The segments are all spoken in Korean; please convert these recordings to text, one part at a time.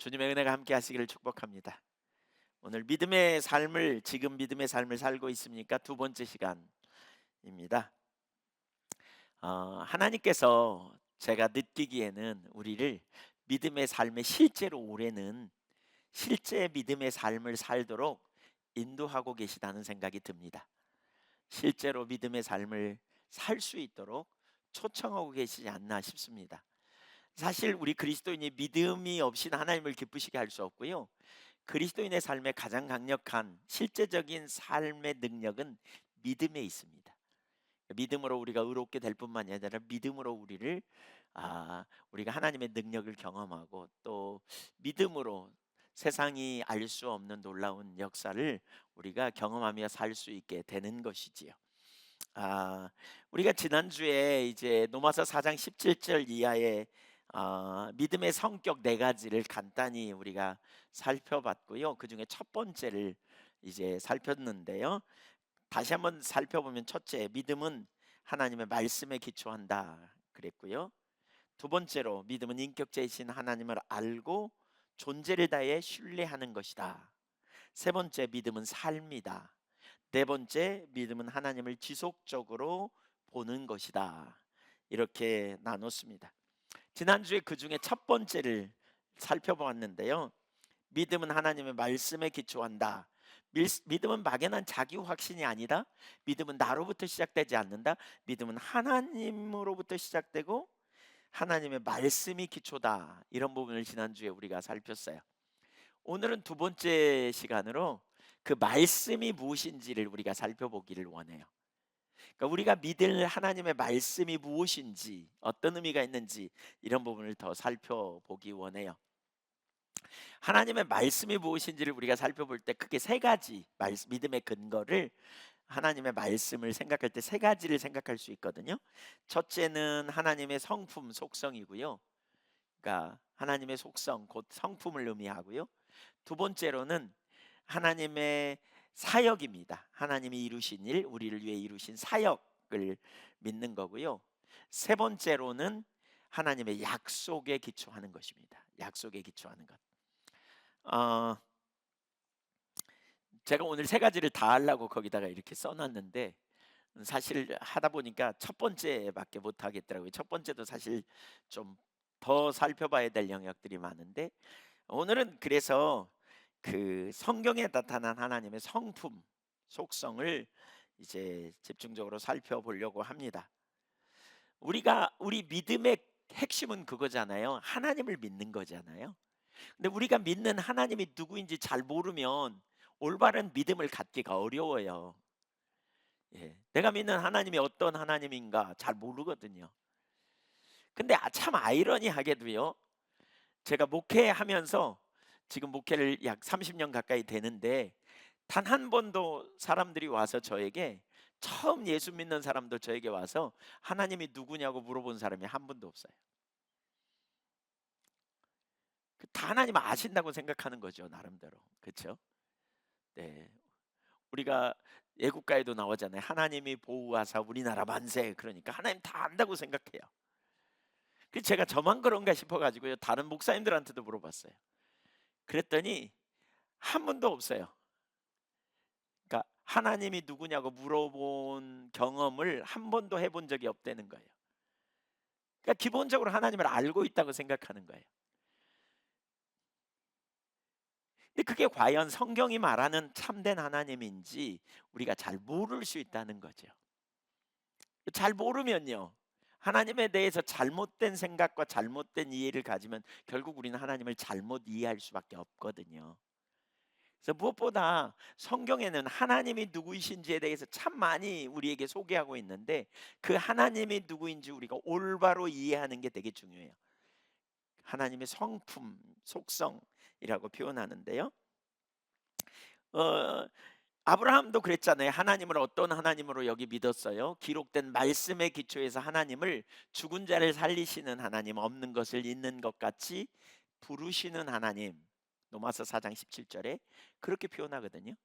주님의 은혜가 함께 하시기를 축복합니다. 오늘 믿음의 삶을 지금 믿음의 삶을 살고 있습니까? 두 번째 시간입니다. 하나님께서 제가 느끼기에는 우리를 믿음의 삶에 실제로 올해는 실제 믿음의 삶을 살도록 인도하고 계시다는 생각이 듭니다. 실제로 믿음의 삶을 살 수 있도록 초청하고 계시지 않나 싶습니다. 사실 우리 그리스도인이 믿음이 없이는 하나님을 기쁘시게 할 수 없고요. 그리스도인의 삶의 가장 강력한 실제적인 삶의 능력은 믿음에 있습니다. 믿음으로 우리가 의롭게 될 뿐만이 아니라 믿음으로 우리가 하나님의 능력을 경험하고 또 믿음으로 세상이 알 수 없는 놀라운 역사를 우리가 경험하며 살 수 있게 되는 것이지요. 우리가 지난주에 이제 로마서 4장 17절 이하의 믿음의 성격 네 가지를 간단히 우리가 살펴봤고요. 그중에 첫 번째를 이제 살폈는데요. 다시 한번 살펴보면 첫째, 믿음은 하나님의 말씀에 기초한다 그랬고요. 두 번째로 믿음은 인격체이신 하나님을 알고 존재를 다해 신뢰하는 것이다. 세 번째, 믿음은 삶이다. 네 번째, 믿음은 하나님을 지속적으로 보는 것이다. 이렇게 나눴습니다. 지난주에 그 중에 첫 번째를 살펴보았는데요. 믿음은 하나님의 말씀에 기초한다. 믿음은 막연한 자기 확신이 아니다. 믿음은 나로부터 시작되지 않는다. 믿음은 하나님으로부터 시작되고 하나님의 말씀이 기초다. 이런 부분을 지난주에 우리가 살폈어요. 오늘은 두 번째 시간으로 그 말씀이 무엇인지를 우리가 살펴보기를 원해요. 그러니까 우리가 믿을 하나님의 말씀이 무엇인지, 어떤 의미가 있는지 이런 부분을 더 살펴보기 원해요. 하나님의 말씀이 무엇인지를 우리가 살펴볼 때 크게 세 가지 믿음의 근거를, 하나님의 말씀을 생각할 때 세 가지를 생각할 수 있거든요. 첫째는 하나님의 성품, 속성이고요. 그러니까 하나님의 속성, 곧 성품을 의미하고요. 두 번째로는 하나님의 사역입니다. 하나님이 이루신 일, 우리를 위해 이루신 사역을 믿는 거고요. 세 번째로는 하나님의 약속에 기초하는 것입니다. 약속에 기초하는 것. 어, 제가 오늘 세 가지를 다 하려고 거기다가 이렇게 써놨는데 사실 하다 보니까 첫 번째밖에 못 하겠더라고요. 첫 번째도 사실 좀 더 살펴봐야 될 영역들이 많은데 오늘은 그래서 그 성경에 나타난 하나님의 성품, 속성을 이제 집중적으로 살펴보려고 합니다. 우리 믿음의 핵심은 그거잖아요. 하나님을 믿는 거잖아요. 근데 우리가 믿는 하나님이 누구인지 잘 모르면 올바른 믿음을 갖기가 어려워요. 예. 내가 믿는 하나님이 어떤 하나님인가 잘 모르거든요. 근데 참 아이러니하게도요. 제가 목회하면서 지금 목회를 약 30년 가까이 되는데 단 한 번도 사람들이 와서 저에게, 처음 예수 믿는 사람도 저에게 와서 하나님이 누구냐고 물어본 사람이 한 분도 없어요. 다 하나님 아신다고 생각하는 거죠, 나름대로. 그렇죠? 네. 우리가 애국가에도 나오잖아요. 하나님이 보호하사 우리나라 만세. 그러니까 하나님 다 안다고 생각해요. 그래서 제가 저만 그런가 싶어 가지고요. 다른 목사님들한테도 물어봤어요. 그랬더니 한 분도 없어요. 그러니까 하나님이 누구냐고 물어본 경험을 한 번도 해본 적이 없다는 거예요. 그러니까 기본적으로 하나님을 알고 있다고 생각하는 거예요. 근데 그게 과연 성경이 말하는 참된 하나님인지 우리가 잘 모를 수 있다는 거죠. 잘 모르면요, 하나님에 대해서 잘못된 생각과 잘못된 이해를 가지면 결국 우리는 하나님을 잘못 이해할 수밖에 없거든요. 그래서 무엇보다 성경에는 하나님이 누구이신지에 대해서 참 많이 우리에게 소개하고 있는데 그 하나님이 누구인지 우리가 올바로 이해하는 게 되게 중요해요. 하나님의 성품, 속성이라고 표현하는데요. 어, 아브라함도 그랬잖아요. 하나님을 어떤 하나님으로 여기 믿었어요. 기록된 말씀의 기초에서 하나님을 죽은 자를 살리시는 하나님, 없는 것을 있는 것 같이 부르시는 하나님. 로마서 4장 17절에 그렇게 표현하거든요.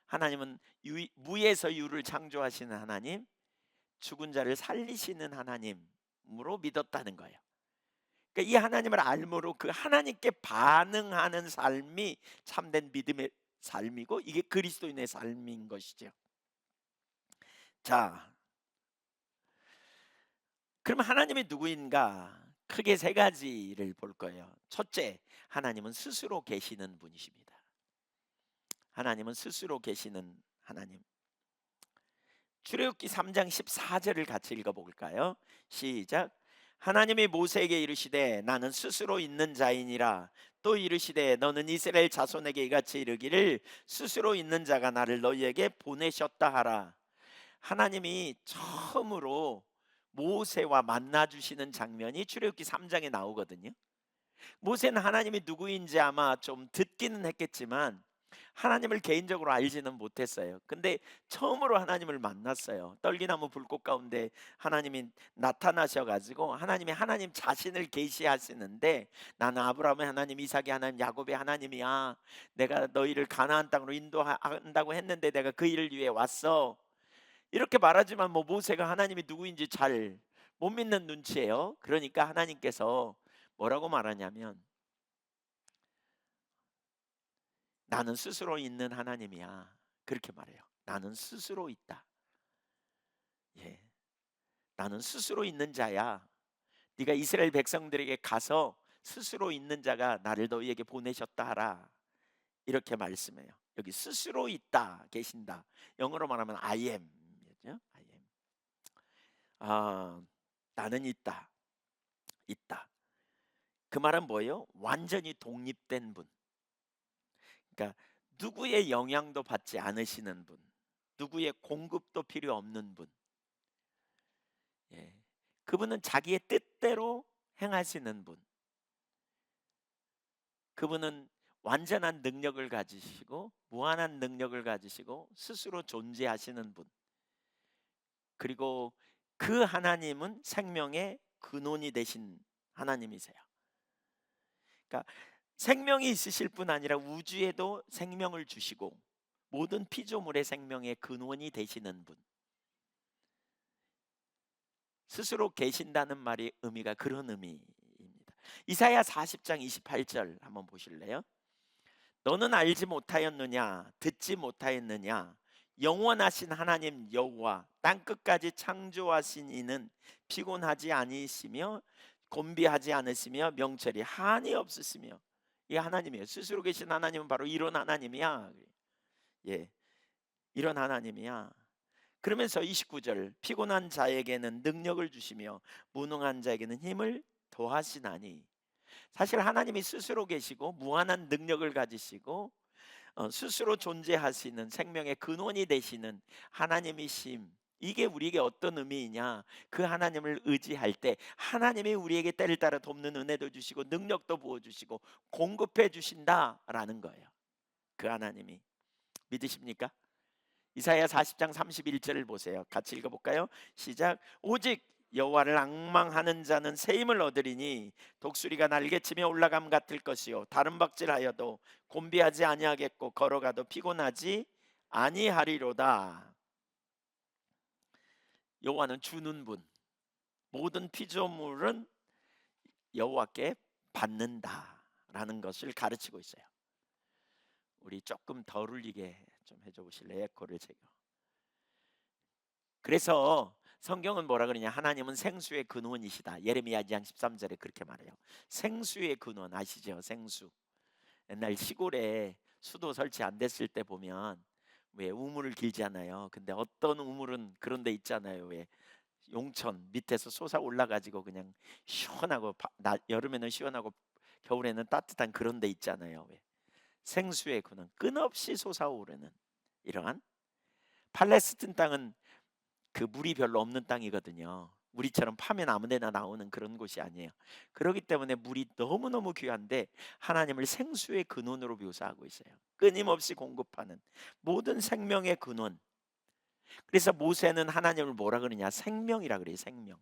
하나님은 무에서 유를 창조하시는 하나님, 죽은 자를 살리시는 하나님으로 믿었다는 거예요. 그러니까 이 하나님을 알므로 그 하나님께 반응하는 삶이 참된 믿음의 삶이고, 이게 그리스도인의 삶인 것이죠. 자, 그럼 하나님이 누구인가? 크게 세 가지를 볼 거예요. 첫째, 하나님은 스스로 계시는 분이십니다. 하나님은 스스로 계시는 하나님. 출애굽기 3장 14절을 같이 읽어볼까요? 시작. 하나님이 모세에게 이르시되 나는 스스로 있는 자이니라. 또 이르시되 너는 이스라엘 자손에게 이같이 이르기를 스스로 있는 자가 나를 너희에게 보내셨다 하라. 하나님이 처음으로 모세와 만나 주시는 장면이 출애굽기 3장에 나오거든요. 모세는 하나님이 누구인지 아마 좀 듣기는 했겠지만 하나님을 개인적으로 알지는 못했어요. 근데 처음으로 하나님을 만났어요. 떨기나무 불꽃 가운데 하나님이 나타나셔 가지고 하나님이 하나님 자신을 계시하시는데, 나는 아브라함의 하나님, 이삭의 하나님, 야곱의 하나님이야. 내가 너희를 가나안 땅으로 인도한다고 했는데 내가 그 일을 위해 왔어. 이렇게 말하지만 뭐 모세가 하나님이 누구인지 잘 못 믿는 눈치예요. 그러니까 하나님께서 뭐라고 말하냐면, 나는 스스로 있는 하나님이야. 그렇게 말해요. 나는 스스로 있다. 예. 나는 스스로 있는 자야. 네가 이스라엘 백성들에게 가서 스스로 있는 자가 나를 너희에게 보내셨다 하라. 이렇게 말씀해요. 여기 스스로 있다, 계신다. 영어로 말하면 I am. I am. 아, 나는 있다. 있다. 그 말은 뭐예요? 완전히 독립된 분. 그러니까 누구의 영향도 받지 않으시는 분. 누구의 공급도 필요 없는 분. 예. 그분은 자기의 뜻대로 행하시는 분. 그분은 완전한 능력을 가지시고 무한한 능력을 가지시고 스스로 존재하시는 분. 그리고 그 하나님은 생명의 근원이 되신 하나님이세요. 그러니까 생명이 있으실 뿐 아니라 우주에도 생명을 주시고 모든 피조물의 생명의 근원이 되시는 분. 스스로 계신다는 말의 의미가 그런 의미입니다. 이사야 40장 28절 한번 보실래요? 너는 알지 못하였느냐, 듣지 못하였느냐, 영원하신 하나님 여호와 땅 끝까지 창조하신 이는 피곤하지 아니시며 곤비하지 않으시며 명철이 한이 없으시며. 이 하나님이에요. 스스로 계신 하나님은 바로 이런 하나님이야. 예, 이런 하나님이야. 그러면서 29절, 피곤한 자에게는 능력을 주시며 무능한 자에게는 힘을 더하시나니. 사실 하나님이 스스로 계시고 무한한 능력을 가지시고 스스로 존재하시는 생명의 근원이 되시는 하나님이심, 이게 우리에게 어떤 의미이냐? 그 하나님을 의지할 때 하나님이 우리에게 때를 따라 돕는 은혜도 주시고 능력도 부어주시고 공급해 주신다라는 거예요. 그 하나님이. 믿으십니까? 이사야 40장 31절을 보세요. 같이 읽어볼까요? 시작. 오직 여호와를 앙망하는 자는 새 힘을 얻으리니 독수리가 날개치며 올라감 같을 것이요 다른 박질하여도 곤비하지 아니하겠고 걸어가도 피곤하지 아니하리로다. 여호와는 주는 분. 모든 피조물은 여호와께 받는다라는 것을 가르치고 있어요. 우리 조금 덜 울리게 좀 해줘 보실래요? 에코를 제거. 그래서 성경은 뭐라 그러냐? 하나님은 생수의 근원이시다. 예레미야 2장 13절에 그렇게 말해요. 생수의 근원 아시죠? 생수. 옛날 시골에 수도 설치 안 됐을 때 보면 왜 우물을 길잖아요. 근데 어떤 우물은 그런 데 있잖아요. 왜 용천 밑에서 솟아 올라가지고 그냥 시원하고 여름에는 시원하고 겨울에는 따뜻한 그런 데 있잖아요. 왜 생수의 근원, 끊없이 솟아오르는 이러한. 팔레스틴 땅은 그 물이 별로 없는 땅이거든요. 우리처럼 파면 아무데나 나오는 그런 곳이 아니에요. 그렇기 때문에 물이 너무너무 귀한데 하나님을 생수의 근원으로 묘사하고 있어요. 끊임없이 공급하는 모든 생명의 근원. 그래서 모세는 하나님을 뭐라 그러냐? 생명이라 그래요. 생명.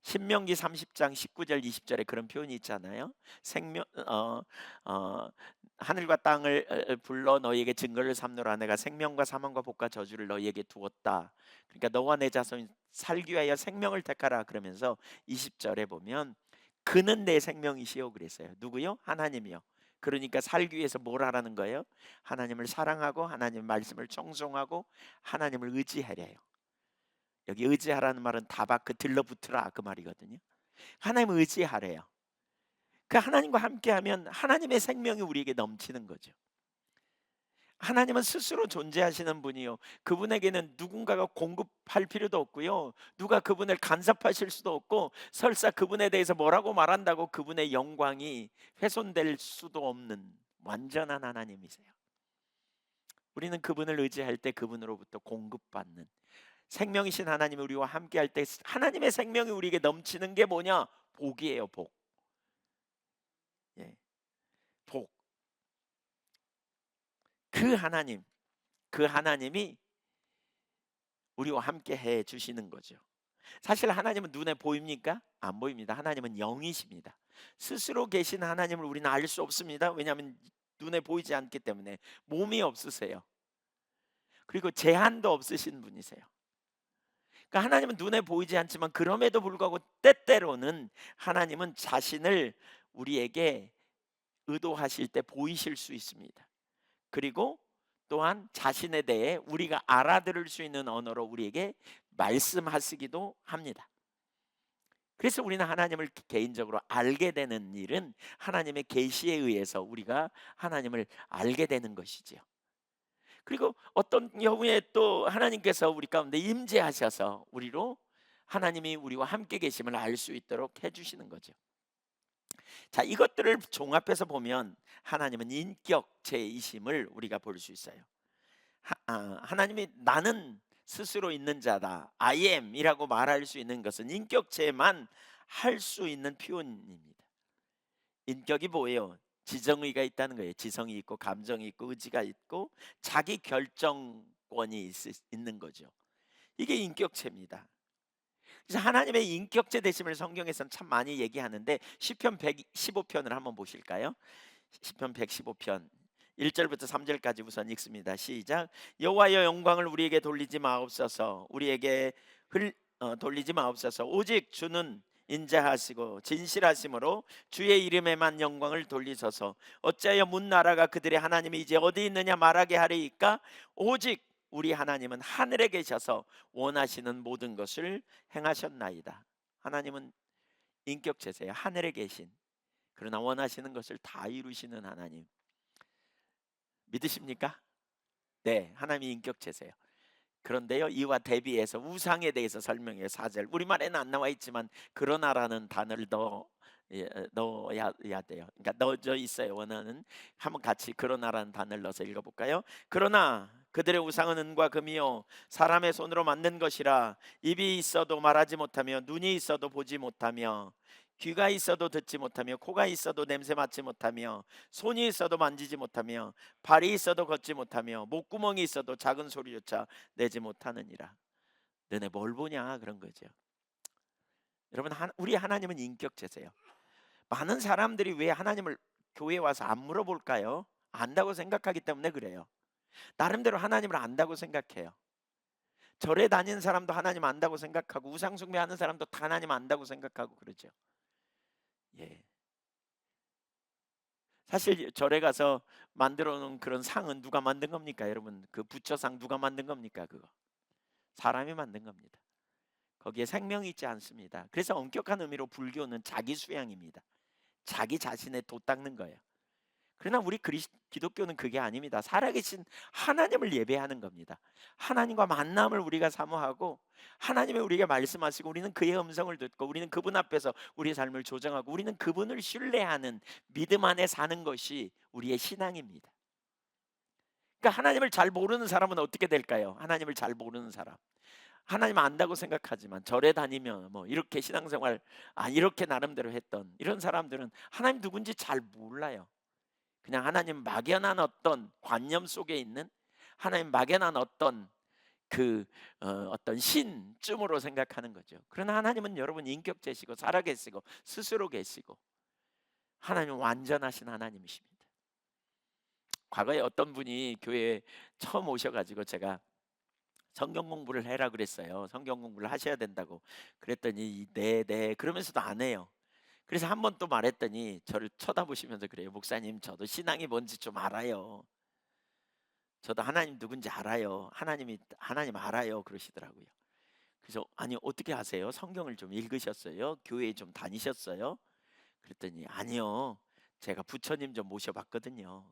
신명기 30장 19절 20절에 그런 표현이 있잖아요. 생명 하늘과 땅을 불러 너희에게 증거를 삼노라. 내가 생명과 사망과 복과 저주를 너희에게 두었다. 그러니까 너와 내 자손이 살기 위하여 생명을 택하라. 그러면서 20절에 보면 그는 내 생명이시요 그랬어요. 누구요? 하나님이요. 그러니까 살기 위해서 뭘 하라는 거예요? 하나님을 사랑하고 하나님 말씀을 청송하고 하나님을 의지하래요. 여기 의지하라는 말은 다바그 들러붙으라 그 말이거든요. 하나님을 의지하래요. 그 하나님과 함께하면 하나님의 생명이 우리에게 넘치는 거죠. 하나님은 스스로 존재하시는 분이요. 그분에게는 누군가가 공급할 필요도 없고요. 누가 그분을 간섭하실 수도 없고 설사 그분에 대해서 뭐라고 말한다고 그분의 영광이 훼손될 수도 없는 완전한 하나님이세요. 우리는 그분을 의지할 때 그분으로부터 공급받는 생명이신 하나님이 우리와 함께할 때 하나님의 생명이 우리에게 넘치는 게 뭐냐? 복이에요, 복. 예, 복. 그 하나님, 그 하나님이 우리와 함께 해 주시는 거죠. 사실 하나님은 눈에 보입니까? 안 보입니다. 하나님은 영이십니다. 스스로 계신 하나님을 우리는 알 수 없습니다. 왜냐하면 눈에 보이지 않기 때문에 몸이 없으세요. 그리고 제한도 없으신 분이세요. 그러니까 하나님은 눈에 보이지 않지만 그럼에도 불구하고 때때로는 하나님은 자신을 우리에게 의도하실 때 보이실 수 있습니다. 그리고 또한 자신에 대해 우리가 알아들을 수 있는 언어로 우리에게 말씀하시기도 합니다. 그래서 우리는 하나님을 개인적으로 알게 되는 일은 하나님의 계시에 의해서 우리가 하나님을 알게 되는 것이지요. 그리고 어떤 경우에 또 하나님께서 우리 가운데 임재하셔서 우리로 하나님이 우리와 함께 계심을 알 수 있도록 해주시는 거죠. 자, 이것들을 종합해서 보면 하나님은 인격체이심을 우리가 볼 수 있어요. 하나님이 나는 스스로 있는 자다, I am이라고 말할 수 있는 것은 인격체만 할 수 있는 표현입니다. 인격이 뭐예요? 지정의가 있다는 거예요. 지성이 있고 감정이 있고 의지가 있고 자기 결정권이 있는 거죠. 이게 인격체입니다. 그래서 하나님의 인격체 되심을 성경에서는 참 많이 얘기하는데 시편 115편을 한번 보실까요? 시편 115편 1절부터 3절까지 우선 읽습니다. 시작. 여호와여 영광을 우리에게 돌리지 마옵소서. 우리에게 돌리지 마옵소서. 오직 주는 인자하시고 진실하심으로 주의 이름에만 영광을 돌리소서. 어찌하여 문 나라가 그들의 하나님이 이제 어디 있느냐 말하게 하리이까? 오직 우리 하나님은 하늘에 계셔서 원하시는 모든 것을 행하셨나이다. 하나님은 인격체세요. 하늘에 계신, 그러나 원하시는 것을 다 이루시는 하나님. 믿으십니까? 네, 하나님이 인격체세요. 그런데요, 이와 대비해서 우상에 대해서 설명해요. 4절. 우리말에는 안 나와 있지만 그러나라는 단어를 넣어야 돼요. 그러니까 넣어져 있어요. 원어는. 한번 같이 그러나라는 단어를 넣어서 읽어볼까요? 그러나 그들의 우상은 은과 금이요 사람의 손으로 만든 것이라 입이 있어도 말하지 못하며 눈이 있어도 보지 못하며 귀가 있어도 듣지 못하며 코가 있어도 냄새 맡지 못하며 손이 있어도 만지지 못하며 발이 있어도 걷지 못하며 목구멍이 있어도 작은 소리조차 내지 못하느니라. 너네 뭘 보냐 그런 거죠. 여러분, 우리 하나님은 인격체세요. 많은 사람들이 왜 하나님을 교회에 와서 안 물어볼까요? 안다고 생각하기 때문에 그래요. 나름대로 하나님을 안다고 생각해요. 절에 다니는 사람도 하나님 안다고 생각하고 우상 숭배하는 사람도 다 하나님 안다고 생각하고 그러죠. 예. 사실 절에 가서 만들어 놓은 그런 상은 누가 만든 겁니까? 여러분, 그 부처상 누가 만든 겁니까? 그거 사람이 만든 겁니다. 거기에 생명이 있지 않습니다. 그래서 엄격한 의미로 불교는 자기 수양입니다. 자기 자신의 돛 닦는 거예요. 그러나 우리 기독교는 그게 아닙니다. 살아계신 하나님을 예배하는 겁니다. 하나님과 만남을 우리가 사모하고 하나님이 우리에게 말씀하시고 우리는 그의 음성을 듣고 우리는 그분 앞에서 우리의 삶을 조정하고 우리는 그분을 신뢰하는 믿음 안에 사는 것이 우리의 신앙입니다. 그러니까 하나님을 잘 모르는 사람은 어떻게 될까요? 하나님을 잘 모르는 사람. 하나님 안다고 생각하지만 절에 다니면 뭐 이렇게 신앙생활 이렇게 나름대로 했던 이런 사람들은 하나님 누군지 잘 몰라요. 그냥 하나님 막연한 어떤 관념 속에 있는 하나님 막연한 어떤 어떤 신쯤으로 생각하는 거죠. 그러나 하나님은 여러분 인격체시고 살아계시고 스스로 계시고 하나님은 완전하신 하나님이십니다. 과거에 어떤 분이 교회에 처음 오셔가지고 제가 성경 공부를 해라 그랬어요. 성경 공부를 하셔야 된다고 그랬더니 네 그러면서도 안 해요. 그래서 한 번 또 말했더니 저를 쳐다보시면서 그래요. "목사님, 저도 신앙이 뭔지 좀 알아요. 저도 하나님 누군지 알아요. 하나님 알아요." 그러시더라고요. 그래서 "아니, 어떻게 아세요? 성경을 좀 읽으셨어요? 교회에 좀 다니셨어요?" 그랬더니 "아니요. 제가 부처님 좀 모셔 봤거든요."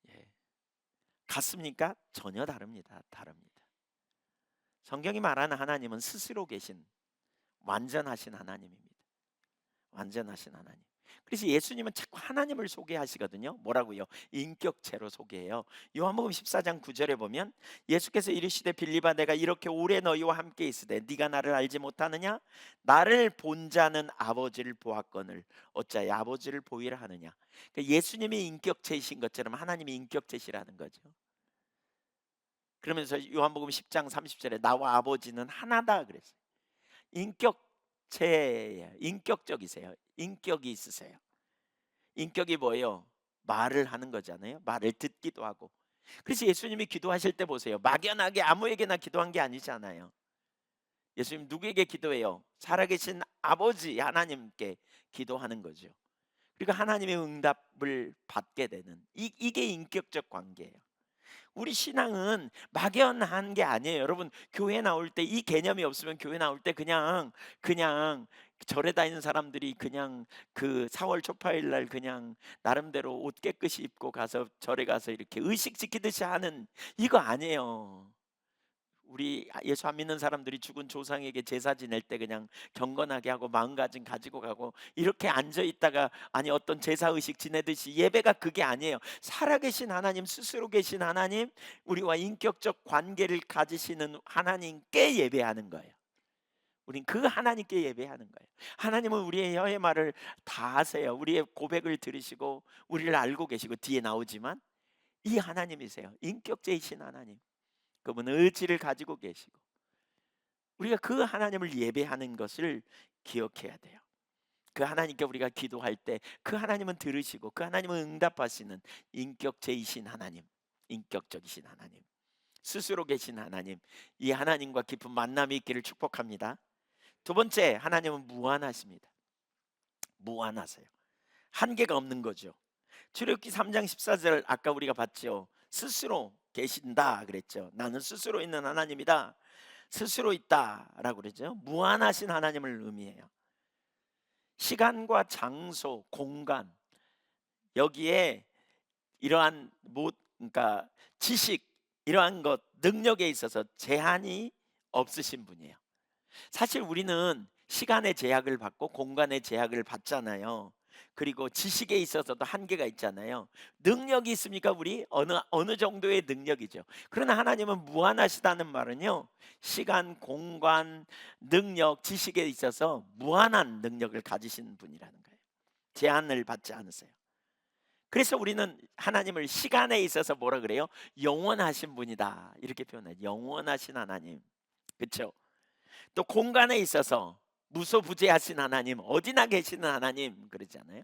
예. 같습니까? 전혀 다릅니다. 다릅니다. 성경이 말하는 하나님은 스스로 계신 완전하신 하나님입니다. 완전하신 하나님. 그래서 예수님은 자꾸 하나님을 소개하시거든요. 뭐라고요? 인격체로 소개해요. 요한복음 14장 9절에 보면 예수께서 이르시되 빌립아, 내가 이렇게 오래 너희와 함께 있으되 네가 나를 알지 못하느냐? 나를 본 자는 아버지를 보았거늘 어찌하여 아버지를 보이라 하느냐? 그러니까 예수님이 인격체이신 것처럼 하나님이 인격체시라는 거죠. 그러면서 요한복음 10장 30절에 나와 아버지는 하나다 그랬어요. 인격체예요. 인격적이세요. 인격이 있으세요. 인격이 뭐예요? 말을 하는 거잖아요. 말을 듣기도 하고. 그래서 예수님이 기도하실 때 보세요. 막연하게 아무에게나 기도한 게 아니잖아요. 예수님 누구에게 기도해요? 살아계신 아버지 하나님께 기도하는 거죠. 그리고 하나님의 응답을 받게 되는 이게 인격적 관계예요. 우리 신앙은 막연한 게 아니에요. 여러분, 교회 나올 때 이 개념이 없으면 교회 나올 때 그냥 절에 다니는 사람들이 그냥 그 4월 초파일 날 그냥 나름대로 옷 깨끗이 입고 가서 절에 가서 이렇게 의식 지키듯이 하는 이거 아니에요. 우리 예수 안 믿는 사람들이 죽은 조상에게 제사 지낼 때 그냥 경건하게 하고 마음가짐 가지고 가고 이렇게 앉아 있다가 아니 어떤 제사 의식 지내듯이 예배가 그게 아니에요. 살아계신 하나님, 스스로 계신 하나님, 우리와 인격적 관계를 가지시는 하나님께 예배하는 거예요. 우린 그 하나님께 예배하는 거예요. 하나님은 우리의 혀의 말을 다 아세요. 우리의 고백을 들으시고 우리를 알고 계시고 뒤에 나오지만 이 하나님이세요. 인격제이신 하나님. 그분은 의지를 가지고 계시고 우리가 그 하나님을 예배하는 것을 기억해야 돼요. 그 하나님께 우리가 기도할 때 그 하나님은 들으시고 그 하나님은 응답하시는 인격체이신 하나님, 인격적이신 하나님, 스스로 계신 하나님, 이 하나님과 깊은 만남이 있기를 축복합니다. 두 번째, 하나님은 무한하십니다. 무한하세요. 한계가 없는 거죠. 출애굽기 3장 14절 아까 우리가 봤죠. 스스로 계신다 그랬죠. 나는 스스로 있는 하나님이다. 스스로 있다라고 그러죠. 무한하신 하나님을 의미해요. 시간과 장소, 공간 여기에 이러한 그러니까 지식 이러한 것 능력에 있어서 제한이 없으신 분이에요. 사실 우리는 시간의 제약을 받고 공간의 제약을 받잖아요. 그리고 지식에 있어서도 한계가 있잖아요. 능력이 있습니까? 우리 어느 정도의 능력이죠. 그러나 하나님은 무한하시다는 말은요. 시간, 공간, 능력, 지식에 있어서 무한한 능력을 가지신 분이라는 거예요. 제한을 받지 않으세요. 그래서 우리는 하나님을 시간에 있어서 뭐라 그래요? 영원하신 분이다. 이렇게 표현해요. 영원하신 하나님. 그렇죠? 또 공간에 있어서 무소부재하신 하나님, 어디나 계시는 하나님 그러잖아요.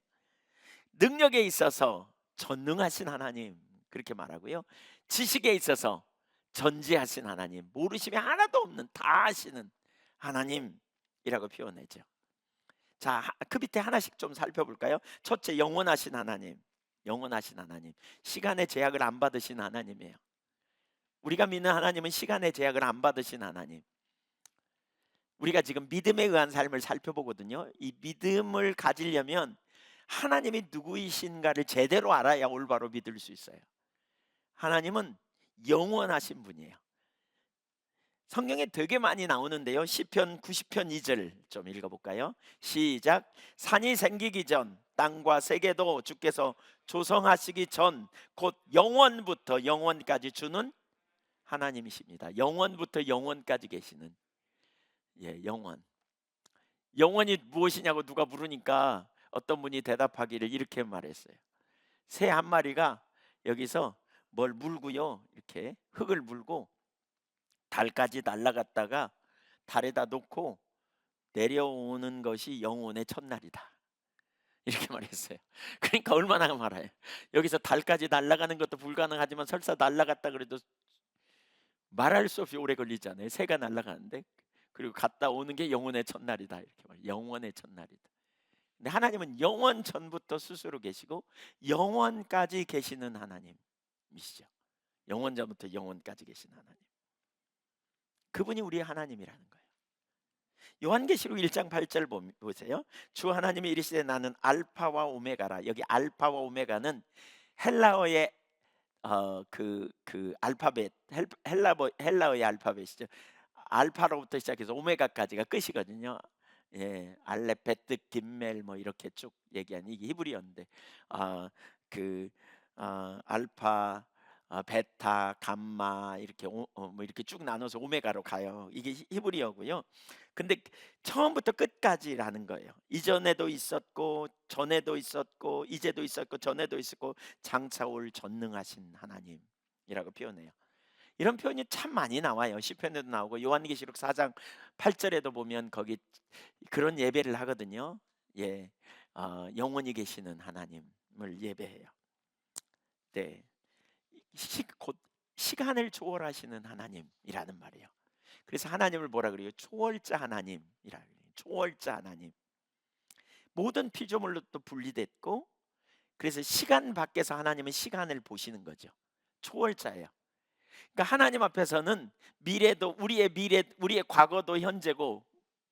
능력에 있어서 전능하신 하나님 그렇게 말하고요. 지식에 있어서 전지하신 하나님, 모르심이 하나도 없는 다 아시는 하나님이라고 표현하죠. 자, 그 밑에 하나씩 좀 살펴볼까요? 첫째, 영원하신 하나님. 영원하신 하나님. 시간의 제약을 안 받으신 하나님이에요. 우리가 믿는 하나님은 시간의 제약을 안 받으신 하나님. 우리가 지금 믿음에 의한 삶을 살펴보거든요. 이 믿음을 가지려면 하나님이 누구이신가를 제대로 알아야 올바로 믿을 수 있어요. 하나님은 영원하신 분이에요. 성경에 되게 많이 나오는데요. 시편 90편 2절 좀 읽어볼까요? 시작. 산이 생기기 전 땅과 세계도 주께서 조성하시기 전 곧 영원부터 영원까지 주는 하나님이십니다. 영원부터 영원까지 계시는 영원. 영원이 무엇이냐고 누가 물으니까 어떤 분이 대답하기를 이렇게 말했어요. 새 한 마리가 여기서 뭘 물고요. 이렇게 흙을 물고 달까지 날아갔다가 달에다 놓고 내려오는 것이 영혼의 첫날이다. 이렇게 말했어요. 그러니까 얼마나 말아요. 여기서 달까지 날아가는 것도 불가능하지만 설사 날아갔다 그래도 말할 수 없이 오래 걸리잖아요. 새가 날아가는데 그리고 갔다 오는 게 영혼의 첫날이다. 이렇게 말해요. 영혼의 첫날이다. 근데 하나님은 영원 전부터 스스로 계시고 영원까지 계시는 하나님이시죠. 영원 전부터 영원까지 계신 하나님. 그분이 우리의 하나님이라는 거예요. 요한계시록 1장 8절 보세요. 주 하나님이 이르시되 나는 알파와 오메가라. 여기 알파와 오메가는 헬라어의 그 알파벳, 헬라어의 알파벳이죠. 알파로부터 시작해서 오메가까지가 끝이거든요. 예, 알렙, 베트, 김멜 뭐 이렇게 쭉 얘기한 이게 히브리어인데, 그 알파, 베타, 감마 이렇게 뭐 이렇게 쭉 나눠서 오메가로 가요. 이게 히브리어고요. 근데 처음부터 끝까지라는 거예요. 이전에도 있었고 전에도 있었고 이제도 있었고 전에도 있었고 장차 올 전능하신 하나님이라고 표현해요. 이런 표현이 참 많이 나와요. 시편에도 나오고 요한계시록 4장 8절에도 보면 거기 그런 예배를 하거든요. 예, 영원히 계시는 하나님을 예배해요. 네, 곧 시간을 초월하시는 하나님이라는 말이에요. 그래서 하나님을 뭐라 그래요? 초월자 하나님이라 그래요. 초월자 하나님. 모든 피조물로도 분리됐고, 그래서 시간 밖에서 하나님은 시간을 보시는 거죠. 초월자예요. 그러니까 하나님 앞에서는 미래도 우리의 우리의 과거도 현재고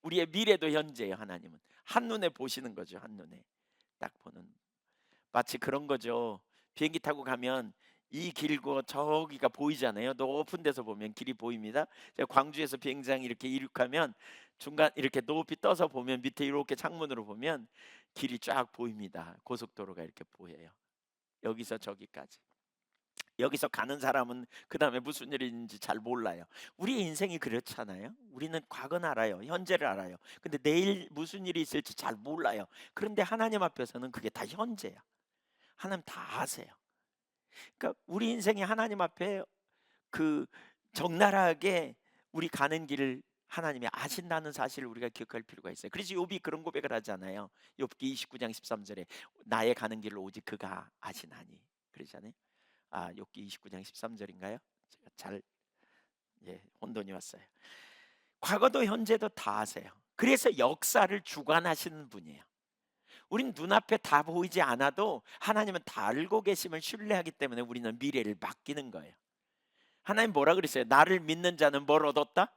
우리의 미래도 현재예요. 하나님은 한눈에 보시는 거죠. 한눈에 딱 보는, 마치 그런 거죠. 비행기 타고 가면 이 길고 저기가 보이잖아요. 높은 데서 보면 길이 보입니다. 제가 광주에서 비행장 이렇게 이륙하면 중간 이렇게 높이 떠서 보면 밑에 이렇게 창문으로 보면 길이 쫙 보입니다. 고속도로가 이렇게 보여요. 여기서 저기까지. 여기서 가는 사람은 그 다음에 무슨 일인지 잘 몰라요. 우리의 인생이 그렇잖아요. 우리는 과거는 알아요. 현재를 알아요. 근데 내일 무슨 일이 있을지 잘 몰라요. 그런데 하나님 앞에서는 그게 다 현재야. 하나님 다 아세요. 그러니까 우리 인생이 하나님 앞에 그 적나라하게 우리 가는 길을 하나님이 아신다는 사실을 우리가 기억할 필요가 있어요. 그래서 욥이 그런 고백을 하잖아요. 욥기 29장 13절에 나의 가는 길을 오직 그가 아시나니 그러잖아요. 욥기 29장 13절인가요? 제가 잘 혼돈이 왔어요. 과거도 현재도 다 아세요. 그래서 역사를 주관하시는 분이에요. 우린 눈앞에 다 보이지 않아도 하나님은 다 알고 계심을 신뢰하기 때문에 우리는 미래를 맡기는 거예요. 하나님 뭐라 그랬어요? 나를 믿는 자는 뭘 얻었다?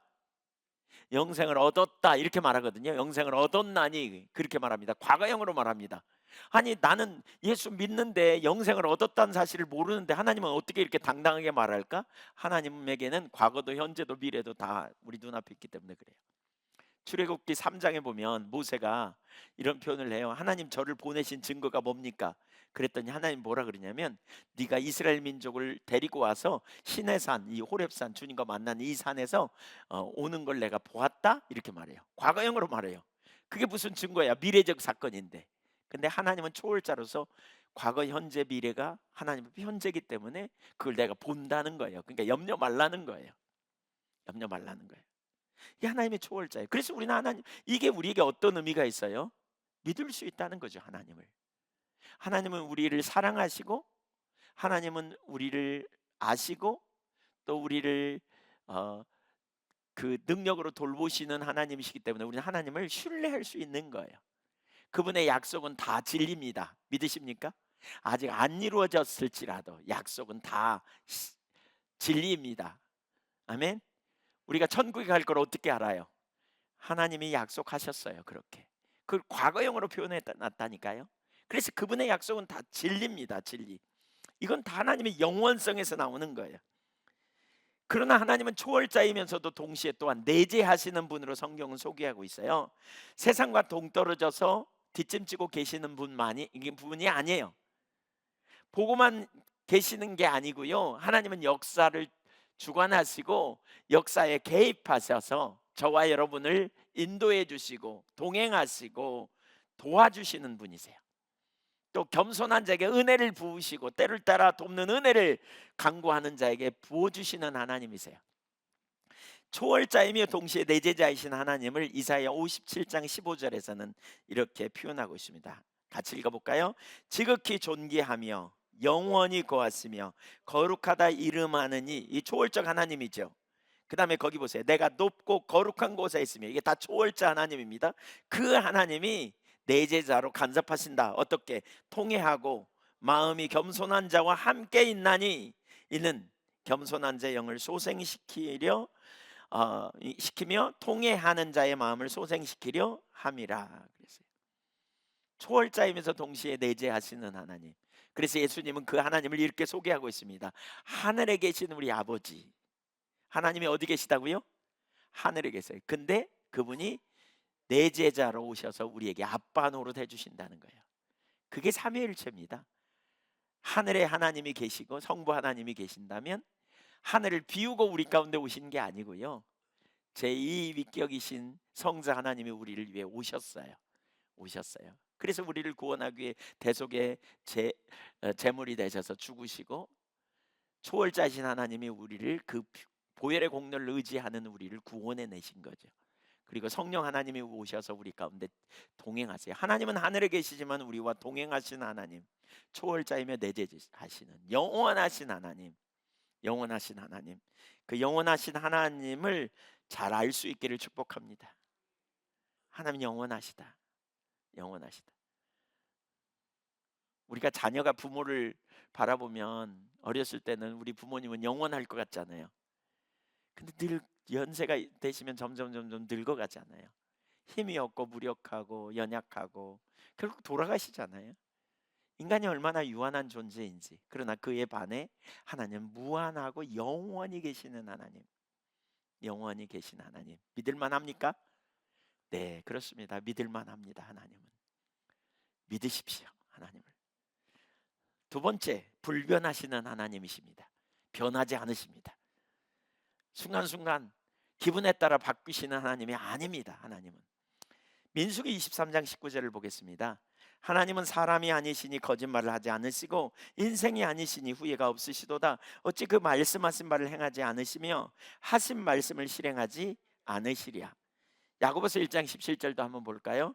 영생을 얻었다 이렇게 말하거든요. 영생을 얻었나니 그렇게 말합니다. 과거형으로 말합니다. 아니 나는 예수 믿는데 영생을 얻었다는 사실을 모르는데 하나님은 어떻게 이렇게 당당하게 말할까? 하나님에게는 과거도 현재도 미래도 다 우리 눈앞에 있기 때문에 그래요. 출애굽기 3장에 보면 모세가 이런 표현을 해요. 하나님 저를 보내신 증거가 뭡니까? 그랬더니 하나님 뭐라 그러냐면 네가 이스라엘 민족을 데리고 와서 시내산 이 호렙산 주님과 만난 이 산에서 오는 걸 내가 보았다 이렇게 말해요. 과거형으로 말해요. 그게 무슨 증거야? 미래적 사건인데. 근데 하나님은 초월자로서 과거 현재 미래가 하나님 현재이기 때문에 그걸 내가 본다는 거예요. 그러니까 염려 말라는 거예요. 염려 말라는 거예요. 이 하나님의 초월자예요. 그래서 우리는 하나님, 이게 우리에게 어떤 의미가 있어요? 믿을 수 있다는 거죠. 하나님을. 하나님은 우리를 사랑하시고 하나님은 우리를 아시고 또 우리를 그 능력으로 돌보시는 하나님이시기 때문에 우리는 하나님을 신뢰할 수 있는 거예요. 그분의 약속은 다 진리입니다. 믿으십니까? 아직 안 이루어졌을지라도 약속은 다 진리입니다. 아멘. 우리가 천국에 갈 걸 어떻게 알아요? 하나님이 약속하셨어요. 그렇게 그걸 과거형으로 표현해 놨다니까요. 그래서 그분의 약속은 다 진리입니다. 진리. 이건 다 하나님의 영원성에서 나오는 거예요. 그러나 하나님은 초월자이면서도 동시에 또한 내재하시는 분으로 성경은 소개하고 있어요. 세상과 동떨어져서 뒷짐지고 계시는 분이 아니에요. 보고만 계시는 게 아니고요. 하나님은 역사를 주관하시고 역사에 개입하셔서 저와 여러분을 인도해 주시고 동행하시고 도와주시는 분이세요. 또 겸손한 자에게 은혜를 부으시고 때를 따라 돕는 은혜를 강구하는 자에게 부어주시는 하나님이세요. 초월자이며 동시에 내재자이신 하나님을 이사야 57장 15절에서는 이렇게 표현하고 있습니다. 같이 읽어볼까요? 지극히 존귀하며 영원히 고하시며 거룩하다 이름하느니, 이 초월적 하나님이죠. 그 다음에 거기 보세요. 내가 높고 거룩한 곳에 있으며, 이게 다 초월자 하나님입니다. 그 하나님이 내제자로 간섭하신다. 어떻게? 통회하고 마음이 겸손한 자와 함께 있나니 이는 겸손한 자의 영을 소생시키려 시키며 통회하는 자의 마음을 소생시키려 함이라 그랬어요. 초월자이면서 동시에 내재하시는 하나님. 그래서 예수님은 그 하나님을 이렇게 소개하고 있습니다. 하늘에 계신 우리 아버지. 하나님이 어디 계시다고요? 하늘에 계세요. 근데 그분이 내재자로 오셔서 우리에게 아빠 노릇 해주신다는 거예요. 그게 삼위일체입니다. 하늘에 하나님이 계시고 성부 하나님이 계신다면 하늘을 비우고 우리 가운데 오신 게 아니고요, 제2위격이신 성자 하나님이 우리를 위해 오셨어요. 그래서 우리를 구원하기 위해 대속의 제물이 되셔서 죽으시고, 초월자이신 하나님이 우리를 그 보혈의 공로를 의지하는 우리를 구원해 내신 거죠. 그리고 성령 하나님이 오셔서 우리 가운데 동행하세요. 하나님은 하늘에 계시지만 우리와 동행하시는 하나님, 초월자이며 내재하시는 영원하신 하나님, 그 영원하신 하나님을 잘 알 수 있기를 축복합니다. 하나님 영원하시다. 우리가 자녀가 부모를 바라보면 어렸을 때는 우리 부모님은 영원할 것 같잖아요. 근데 늘 연세가 되시면 점점 늙어가잖아요. 힘이 없고 무력하고 연약하고 결국 돌아가시잖아요. 인간이 얼마나 유한한 존재인지. 그러나 그에 반해 하나님은 무한하고 영원히 계시는 하나님, 믿을만 합니까? 네, 그렇습니다. 믿을만 합니다. 하나님은 믿으십시오. 하나님을. 두 번째, 불변하시는 하나님이십니다. 변하지 않으십니다. 순간순간 기분에 따라 바뀌시는 하나님이 아닙니다. 하나님은. 민수기 23장 19절을 보겠습니다. 하나님은 사람이 아니시니 거짓말을 하지 않으시고 인생이 아니시니 후회가 없으시도다. 어찌 그 말씀하신 바를 행하지 않으시며 하신 말씀을 실행하지 않으시랴. 야고보서 1장 17절도 한번 볼까요?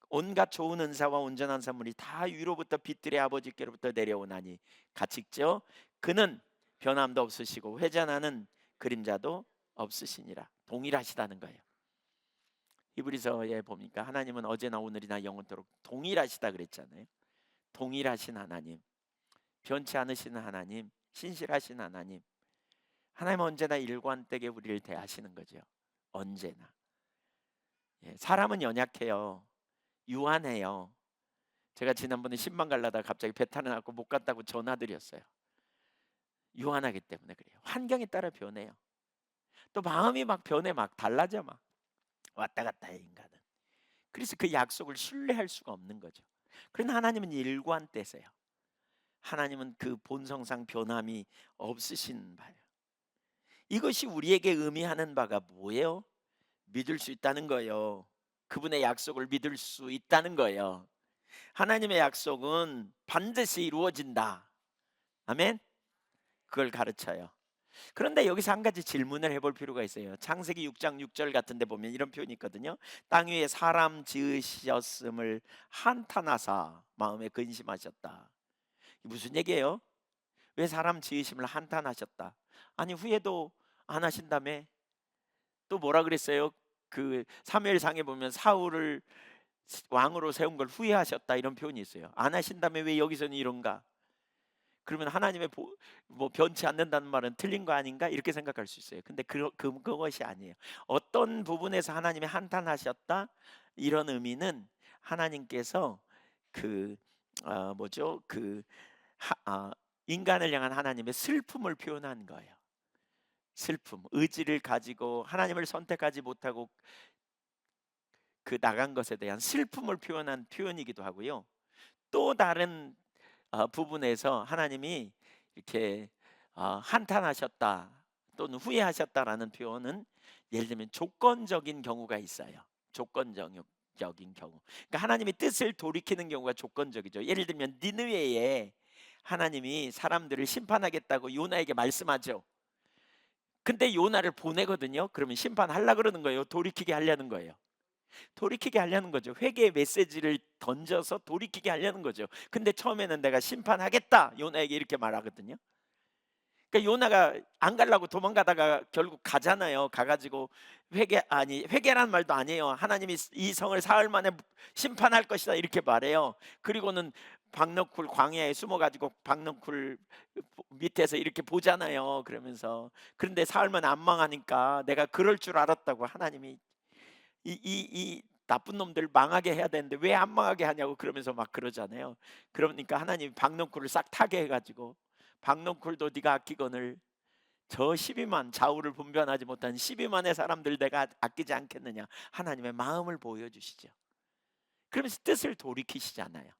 온갖 좋은 은사와 온전한 선물이 다 위로부터 빛들의 아버지께로부터 내려오나니 같이죠. 그는 변함도 없으시고 회전하는 그림자도 없으시니라. 동일하시다는 거예요. 히브리서에 보니까 하나님은 어제나 오늘이나 영원토록 동일하시다 그랬잖아요. 동일하신 하나님, 변치 않으시는 하나님, 신실하신 하나님. 하나님은 언제나 일관되게 우리를 대하시는 거죠. 언제나. 사람은 연약해요. 유한해요. 제가 지난번에 신방 갈라다가 갑자기 배탈이 났고 못 갔다고 전화드렸어요. 유한하기 때문에 그래요. 환경에 따라 변해요. 또 마음이 막 변해, 막 달라져, 막 왔다 갔다 해 인간은. 그래서 그 약속을 신뢰할 수가 없는 거죠. 그러나 하나님은 일관되세요. 하나님은 그 본성상 변함이 없으신 바예요. 이것이 우리에게 의미하는 바가 뭐예요? 믿을 수 있다는 거예요. 그분의 약속을 믿을 수 있다는 거예요. 하나님의 약속은 반드시 이루어진다. 아멘. 그걸 가르쳐요. 그런데 여기서 한 가지 질문을 해볼 필요가 있어요. 창세기 6장 6절 같은 데 보면 이런 표현이 있거든요. 땅 위에 사람 지으셨음을 한탄하사 마음에 근심하셨다. 무슨 얘기예요? 왜 사람 지으심을 한탄하셨다? 아니 후회도 안 하신다며? 또 뭐라 그랬어요? 그 사무엘상에 보면 사울을 왕으로 세운 걸 후회하셨다 이런 표현이 있어요. 안 하신다며 왜 여기서는 이런가? 그러면 하나님의 뭐 변치 않는다는 말은 틀린 거 아닌가? 이렇게 생각할 수 있어요. 근데 그것이 아니에요. 어떤 부분에서 하나님이 한탄하셨다? 이런 의미는 하나님께서 그 뭐죠? 인간을 향한 하나님의 슬픔을 표현한 거예요. 슬픔, 의지를 가지고 하나님을 선택하지 못하고 그 나간 것에 대한 슬픔을 표현한 표현이기도 하고요. 또 다른 부분에서 하나님이 이렇게 한탄하셨다 또는 후회하셨다라는 표현은 예를 들면 조건적인 경우가 있어요. 조건적인 경우. 그러니까 하나님이 뜻을 돌이키는 경우가 조건적이죠. 예를 들면 니느웨에 하나님이 사람들을 심판하겠다고 요나에게 말씀하죠. 근데 요나를 보내거든요. 그러면 심판하려고 그러는 거예요. 돌이키게 하려는 거예요. 돌이키게 하려는 거죠. 회개의 메시지를 던져서 돌이키게 하려는 거죠. 근데 처음에는 내가 심판하겠다 요나에게 이렇게 말하거든요. 그러니까 요나가 안 가려고 도망가다가 결국 가잖아요. 가가지고 회개란 말도 아니에요. 하나님이 이 성을 사흘 만에 심판할 것이다 이렇게 말해요. 그리고는 박너쿨 광야에 숨어가지고 박너쿨 밑에서 이렇게 보잖아요. 그러면서 그런데 사흘 만에 안 망하니까 내가 그럴 줄 알았다고 하나님이 이 나쁜 놈들 망하게 해야 되는데 왜 안 망하게 하냐고 그러면서 막 그러잖아요. 그러니까 하나님이 박넝쿨을 싹 타게 해가지고 박넝쿨도 네가 아끼거늘 저 12만 좌우를 분별하지 못한 12만의 사람들 내가 아끼지 않겠느냐 하나님의 마음을 보여주시죠. 그러면서 뜻을 돌이키시잖아요.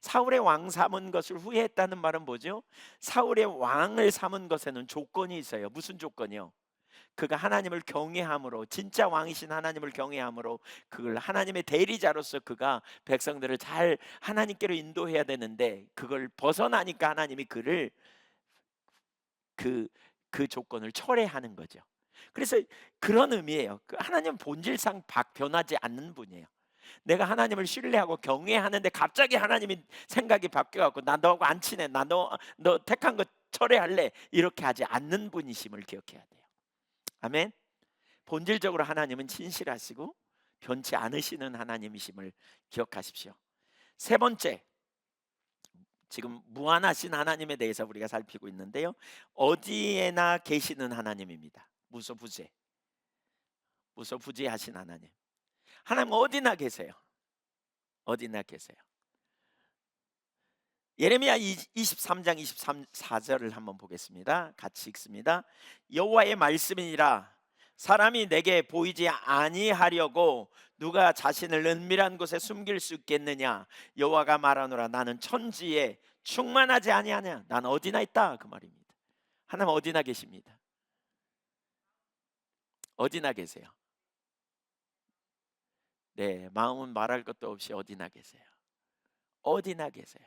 사울의 왕 삼은 것을 후회했다는 말은 뭐죠? 사울의 왕을 삼은 것에는 조건이 있어요. 무슨 조건이요? 그가 하나님을 경외함으로, 진짜 왕이신 하나님을 경외함으로 그걸 하나님의 대리자로서 그가 백성들을 잘 하나님께로 인도해야 되는데 그걸 벗어나니까 하나님이 그를 그 조건을 철회하는 거죠. 그래서 그런 의미예요. 하나님은 본질상 변하지 않는 분이에요. 내가 하나님을 신뢰하고 경외하는데 갑자기 하나님이 생각이 바뀌어갖고 나 너하고 안 친해, 나 너 택한 거 철회할래 이렇게 하지 않는 분이심을 기억해야 돼요. 아멘. 본질적으로 하나님은 진실하시고 변치 않으시는 하나님이심을 기억하십시오. 세 번째, 지금 무한하신 하나님에 대해서 우리가 살피고 있는데요. 어디에나 계시는 하나님입니다. 무소부재하신 하나님. 하나님 어디나 계세요. 어디나 계세요. 예레미야 23장 24절을 한번 보겠습니다. 같이 읽습니다. 여호와의 말씀이니라 사람이 내게 보이지 아니하려고 누가 자신을 은밀한 곳에 숨길 수 있겠느냐. 여호와가 말하노라 나는 천지에 충만하지 아니하냐. 난 어디나 있다 그 말입니다. 하나님 어디나 계십니다. 어디나 계세요. 네, 마음은 말할 것도 없이 어디나 계세요. 어디나 계세요.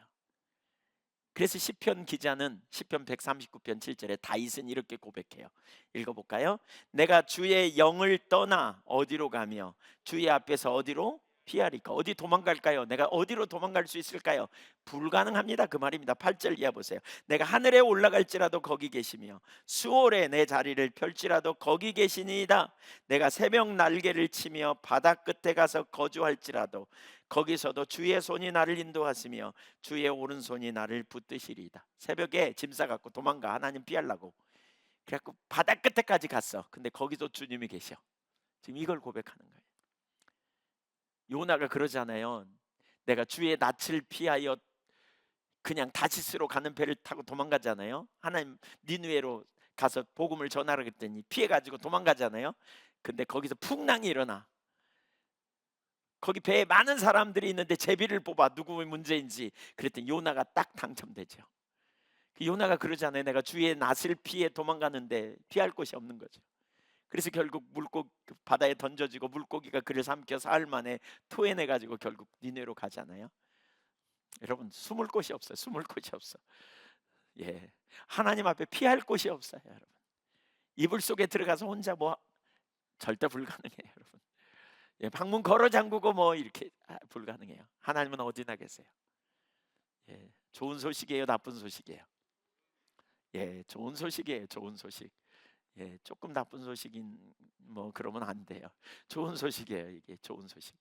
그래서 시편 기자는 시편 139편 7절에 다윗은 이렇게 고백해요. 읽어볼까요? 내가 주의 영을 떠나 어디로 가며 주의 앞에서 어디로 피하리까? 어디 도망갈까요? 내가 어디로 도망갈 수 있을까요? 불가능합니다 그 말입니다. 8절 이하 보세요. 내가 하늘에 올라갈지라도 거기 계시며 수월에 내 자리를 펼지라도 거기 계시니이다. 내가 새벽 날개를 치며 바다 끝에 가서 거주할지라도 거기서도 주의 손이 나를 인도하시며 주의 오른손이 나를 붙드시리이다. 새벽에 짐 싸갖고 도망가 하나님 피하려고 그래갖고 바다 끝에까지 갔어. 근데 거기도 주님이 계셔. 지금 이걸 고백하는 거예요. 요나가 그러잖아요. 내가 주의 낯을 피하여 그냥 다시스로 가는 배를 타고 도망가잖아요. 하나님 니느웨로 가서 복음을 전하라 그랬더니 피해가지고 도망가잖아요. 근데 거기서 풍랑이 일어나. 거기 배에 많은 사람들이 있는데 제비를 뽑아 누구의 문제인지 그랬더니 요나가 딱 당첨되죠. 요나가 그러잖아요. 내가 주의 낯을 피해 도망가는데 피할 곳이 없는 거죠. 그래서 결국 바다에 던져지고 물고기가 그를 삼켜 사흘 만에 토해내가지고 결국 니네로 가잖아요. 여러분 숨을 곳이 없어요. 숨을 곳이 없어. 예, 하나님 앞에 피할 곳이 없어요, 여러분. 이불 속에 들어가서 혼자 절대 불가능해요, 여러분. 예, 방문 걸어 잠그고 이렇게 불가능해요. 하나님은 어디나 계세요. 예, 좋은 소식이에요, 나쁜 소식이에요. 예, 좋은 소식이에요, 좋은 소식. 예, 조금 나쁜 소식인 그러면 안 돼요. 좋은 소식이에요, 이게 좋은 소식.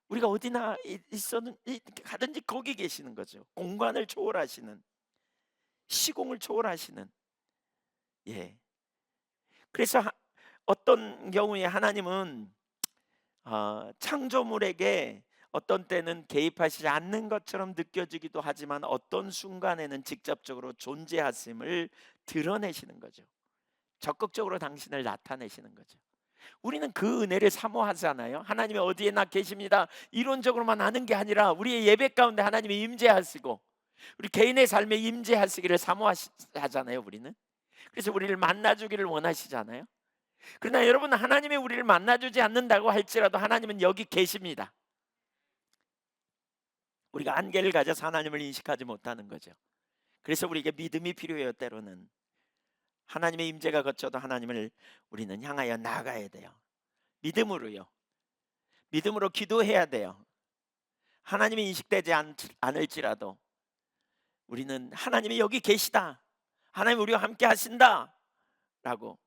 우리가 어디나 있어는 가든지 거기 계시는 거죠. 공간을 초월하시는, 시공을 초월하시는. 예. 그래서 어떤 경우에 하나님은 창조물에게 어떤 때는 개입하시지 않는 것처럼 느껴지기도 하지만 어떤 순간에는 직접적으로 존재하심을 드러내시는 거죠. 적극적으로 당신을 나타내시는 거죠. 우리는 그 은혜를 사모하잖아요. 하나님이 어디에나 계십니다. 이론적으로만 아는 게 아니라 우리의 예배 가운데 하나님이 임재하시고 우리 개인의 삶에 임재하시기를 사모하잖아요. 우리는. 그래서 우리를 만나주기를 원하시잖아요. 그러나 여러분 하나님이 우리를 만나주지 않는다고 할지라도 하나님은 여기 계십니다. 우리가 안개를 가져서 하나님을 인식하지 못하는 거죠. 그래서 우리에게 믿음이 필요해요. 때로는 하나님의 임재가 거쳐도 하나님을 우리는 향하여 나아가야 돼요. 믿음으로요. 믿음으로 기도해야 돼요. 하나님이 인식되지 않을지라도 우리는 하나님이 여기 계시다. 하나님 우리와 함께 하신다라고.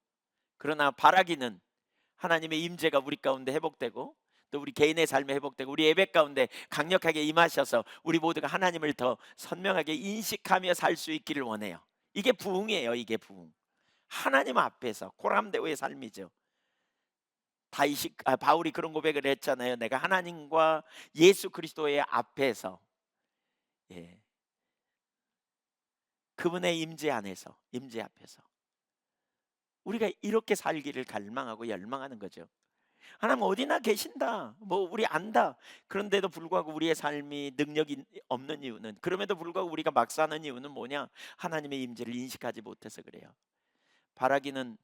그러나 바라기는 하나님의 임재가 우리 가운데 회복되고 또 우리 개인의 삶에 회복되고 우리 예배 가운데 강력하게 임하셔서 우리 모두가 하나님을 더 선명하게 인식하며 살 수 있기를 원해요. 이게 부흥이에요. 이게 부흥. 하나님 앞에서 고람대오의 삶이죠. 바울이 그런 고백을 했잖아요. 내가 하나님과 예수 그리스도의 앞에서, 예, 그분의 임재 안에서, 임재 앞에서 우리가 이렇게 살기를 갈망하고 열망하는 거죠. 하나님 어디나 계신다. 뭐 우리 안다. 그런데도 불구하고 우리의 삶이 능력이 없는 이유는, 그럼에도 불구하고 우리가 막 사는 이유는 뭐냐? 하나님의 임재를 인식하지 못해서 그래요. 바라기는,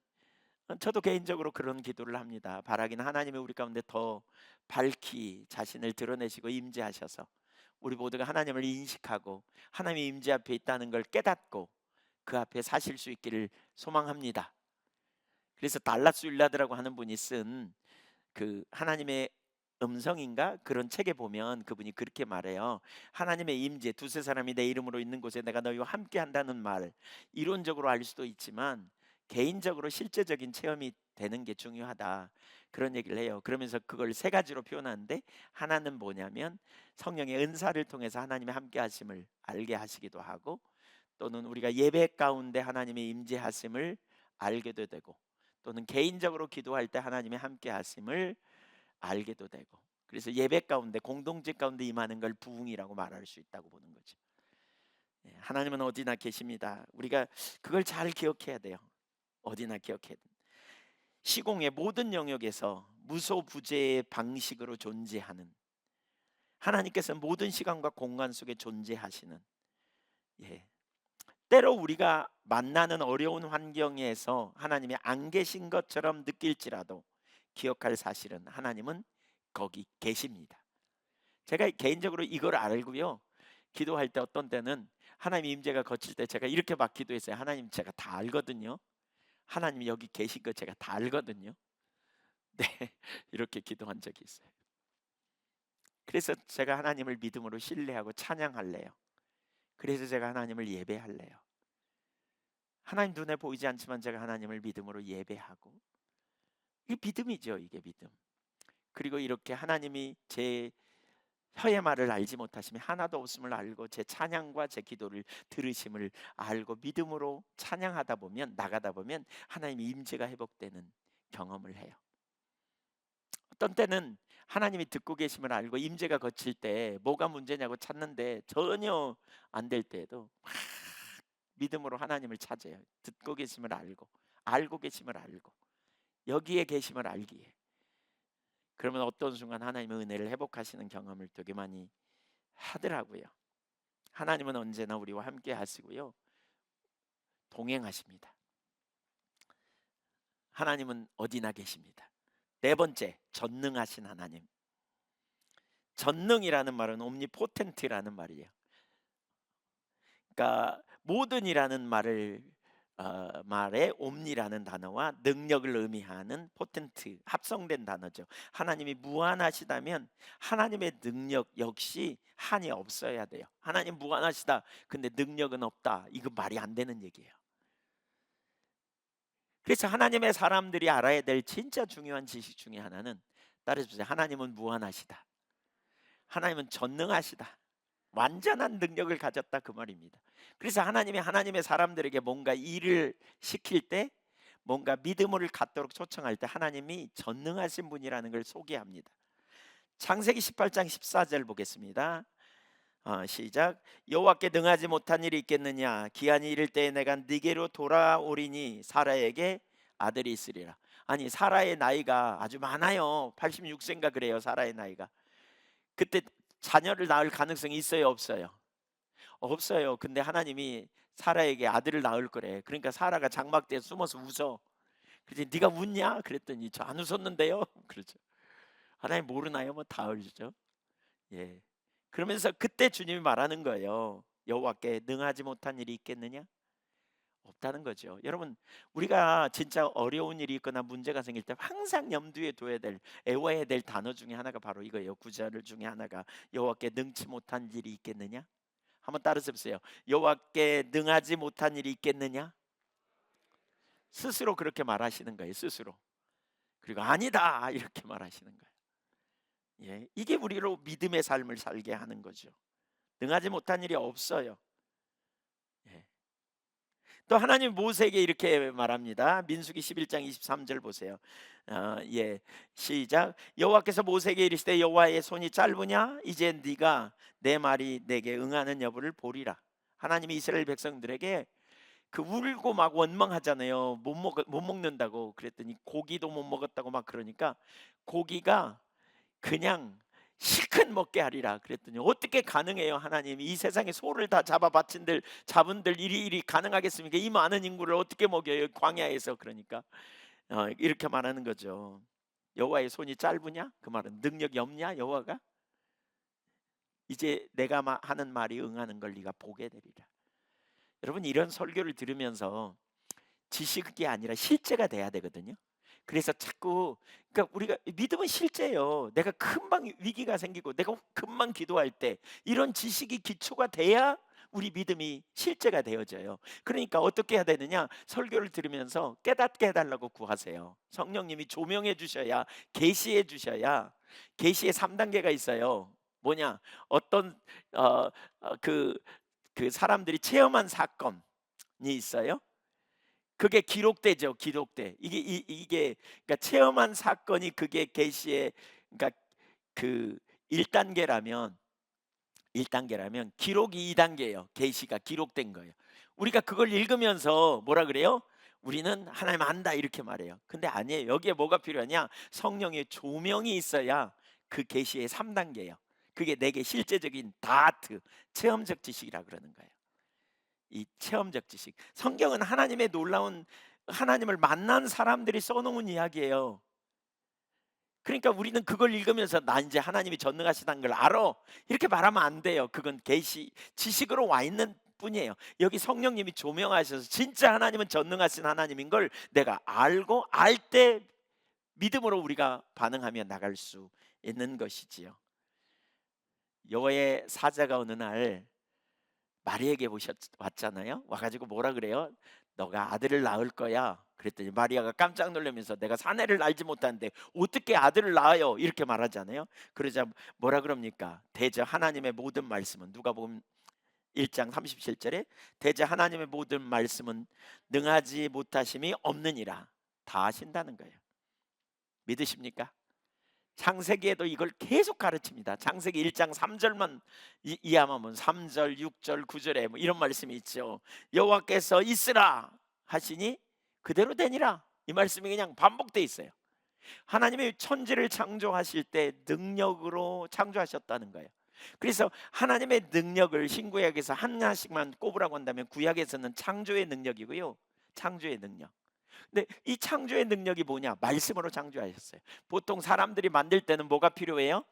저도 개인적으로 그런 기도를 합니다. 바라기는 하나님이 우리 가운데 더 밝히 자신을 드러내시고 임재하셔서 우리 모두가 하나님을 인식하고 하나님의 임재 앞에 있다는 걸 깨닫고 그 앞에 사실 수 있기를 소망합니다. 그래서 달라스 윌라드라고 하는 분이 쓴 그 하나님의 음성인가 그런 책에 보면 그분이 그렇게 말해요. 하나님의 임재, 두세 사람이 내 이름으로 있는 곳에 내가 너희와 함께 한다는 말, 이론적으로 알 수도 있지만 개인적으로 실제적인 체험이 되는 게 중요하다, 그런 얘기를 해요. 그러면서 그걸 세 가지로 표현하는데, 하나는 뭐냐면 성령의 은사를 통해서 하나님의 함께 하심을 알게 하시기도 하고, 또는 우리가 예배 가운데 하나님의 임재하심을 알게도 되고, 또는 개인적으로 기도할 때 하나님의 함께 하심을 알게도 되고, 그래서 예배 가운데 공동체 가운데 임하는 걸 부흥이라고 말할 수 있다고 보는 거죠. 하나님은 어디나 계십니다. 우리가 그걸 잘 기억해야 돼요. 어디나 기억해야 돼요. 시공의 모든 영역에서 무소부재의 방식으로 존재하는 하나님께서 모든 시간과 공간 속에 존재하시는, 예, 때로 우리가 만나는 어려운 환경에서 하나님이 안 계신 것처럼 느낄지라도 기억할 사실은 하나님은 거기 계십니다. 제가 개인적으로 이걸 알고요, 기도할 때 어떤 때는 하나님 임재가 거칠 때 제가 이렇게 막 기도했어요. 하나님 제가 다 알거든요. 하나님 여기 계신 거 제가 다 알거든요. 네, 이렇게 기도한 적이 있어요. 그래서 제가 하나님을 믿음으로 신뢰하고 찬양할래요. 그래서 제가 하나님을 예배할래요. 하나님 눈에 보이지 않지만 제가 하나님을 믿음으로 예배하고, 이게 믿음이죠. 이게 믿음. 그리고 이렇게 하나님이 제 혀의 말을 알지 못하시면 하나도 없음을 알고 제 찬양과 제 기도를 들으심을 알고 믿음으로 찬양하다 보면, 나가다 보면 하나님의 임재가 회복되는 경험을 해요. 어떤 때는 하나님이 듣고 계심을 알고 임재가 거칠 때 뭐가 문제냐고 찾는데 전혀 안 될 때에도 막 믿음으로 하나님을 찾아요. 듣고 계심을 알고, 알고 계심을 알고, 여기에 계심을 알기에. 그러면 어떤 순간 하나님의 은혜를 회복하시는 경험을 되게 많이 하더라고요. 하나님은 언제나 우리와 함께 하시고요, 동행하십니다. 하나님은 어디나 계십니다. 네 번째, 전능하신 하나님. 전능이라는 말은 옴니포텐트라는 말이에요. 그러니까 모든이라는 말에 옴니라는 단어와 능력을 의미하는 포텐트 합성된 단어죠. 하나님이 무한하시다면 하나님의 능력 역시 한이 없어야 돼요. 하나님 무한하시다 근데 능력은 없다, 이거 말이 안 되는 얘기예요. 그래서 하나님의 사람들이 알아야 될 진짜 중요한 지식 중에 하나는, 따라해주세요. 하나님은 무한하시다. 하나님은 전능하시다. 완전한 능력을 가졌다, 그 말입니다. 그래서 하나님이 하나님의 사람들에게 뭔가 일을 시킬 때, 뭔가 믿음을 갖도록 초청할 때 하나님이 전능하신 분이라는 걸 소개합니다. 창세기 18장 14절 보겠습니다. 시작. 여호와께 능하지 못한 일이 있겠느냐? 기한이 이를 때에 내가 네게로 돌아오리니 사라에게 아들이 있으리라. 아니, 사라의 나이가 아주 많아요. 86세인가 그래요. 사라의 나이가. 그때 자녀를 낳을 가능성이 있어요, 없어요? 없어요. 근데 하나님이 사라에게 아들을 낳을 거래. 그러니까 사라가 장막대에 숨어서 웃어. 그랬더니 네가 웃냐? 그랬더니 저 안 웃었는데요. 그렇죠. 하나님 모르나요? 뭐 다 알죠. 예. 그러면서 그때 주님이 말하는 거예요. 여호와께 능하지 못한 일이 있겠느냐? 없다는 거죠. 여러분, 우리가 진짜 어려운 일이 있거나 문제가 생길 때 항상 염두에 둬야 될, 애워야 될 단어 중에 하나가 바로 이거예요. 구절 중에 하나가 여호와께 능치 못한 일이 있겠느냐? 한번 따라서 보세요. 여호와께 능하지 못한 일이 있겠느냐? 스스로 그렇게 말하시는 거예요. 스스로. 그리고 아니다 이렇게 말하시는 거예요. 예, 이게 우리로 믿음의 삶을 살게 하는 거죠. 능하지 못한 일이 없어요. 예. 또 하나님 모세에게 이렇게 말합니다. 민수기 11장 23절 보세요. 예, 시작. 여호와께서 모세에게 이르시되 여호와의 손이 짧으냐? 이제 네가 내 말이 내게 응하는 여부를 보리라. 하나님이 이스라엘 백성들에게 그 울고 막 원망하잖아요. 못 먹는다고. 그랬더니 고기도 못 먹었다고 막 그러니까 고기가 그냥 실컷 먹게 하리라 그랬더니 어떻게 가능해요? 하나님이 이 세상에 소를 다 잡은들 일이 가능하겠습니까? 이 많은 인구를 어떻게 먹여요? 광야에서. 그러니까 이렇게 말하는 거죠. 여호와의 손이 짧으냐? 그 말은 능력이 없냐? 여호와가 이제 내가 하는 말이 응하는 걸 네가 보게 되리라. 여러분 이런 설교를 들으면서 지식이 아니라 실제가 돼야 되거든요. 그래서 자꾸 그러니까 우리가 믿음은 실제예요. 내가 금방 위기가 생기고 내가 금방 기도할 때 이런 지식이 기초가 돼야 우리 믿음이 실제가 되어져요. 그러니까 어떻게 해야 되느냐? 설교를 들으면서 깨닫게 해달라고 구하세요. 성령님이 조명해 주셔야, 계시해 주셔야. 계시의 3단계가 있어요. 뭐냐? 어떤 어, 어, 그, 그 사람들이 체험한 사건이 있어요. 그게 기록되죠. 기록돼. 이게 그러니까 체험한 사건이 그게 계시의 그러니까 그 1단계라면 기록이 2단계예요. 계시가 기록된 거예요. 우리가 그걸 읽으면서 뭐라 그래요? 우리는 하나님 안다 이렇게 말해요. 근데 아니에요. 여기에 뭐가 필요하냐? 성령의 조명이 있어야 그 계시의 3단계예요. 그게 내게 실제적인 다트, 체험적 지식이라 그러는 거예요. 이 체험적 지식. 성경은 하나님의 놀라운 하나님을 만난 사람들이 써놓은 이야기예요. 그러니까 우리는 그걸 읽으면서 나 이제 하나님이 전능하시다는 걸 알아 이렇게 말하면 안 돼요. 그건 계시 지식으로 와 있는 뿐이에요. 여기 성령님이 조명하셔서 진짜 하나님은 전능하신 하나님인 걸 내가 알고 알 때 믿음으로 우리가 반응하며 나갈 수 있는 것이지요. 여호와의 사자가 어느 날 마리아에게 왔잖아요. 와가지고 뭐라 그래요? 너가 아들을 낳을 거야. 그랬더니 마리아가 깜짝 놀라면서 내가 사내를 알지 못하는데 어떻게 아들을 낳아요? 이렇게 말하잖아요. 그러자 뭐라 그럽니까? 대저 하나님의 모든 말씀은 누가복음 1장 37절에 대저 하나님의 모든 말씀은 능하지 못하심이 없느니라. 다 하신다는 거예요. 믿으십니까? 창세기에도 이걸 계속 가르칩니다. 창세기 1장 3절만 이해하면 3절, 6절, 9절에 뭐 이런 말씀이 있죠. 여호와께서 있으라 하시니 그대로 되니라. 이 말씀이 그냥 반복돼 있어요. 하나님이 천지를 창조하실 때 능력으로 창조하셨다는 거예요. 그래서 하나님의 능력을 신구약에서 하나씩만 꼽으라고 한다면 구약에서는 창조의 능력이고요. 창조의 능력. 근데 이 창조의 능력이 뭐냐? 말씀으로 창조하셨어요. 보통 사람들이 만들 때는 뭐가 필요해요?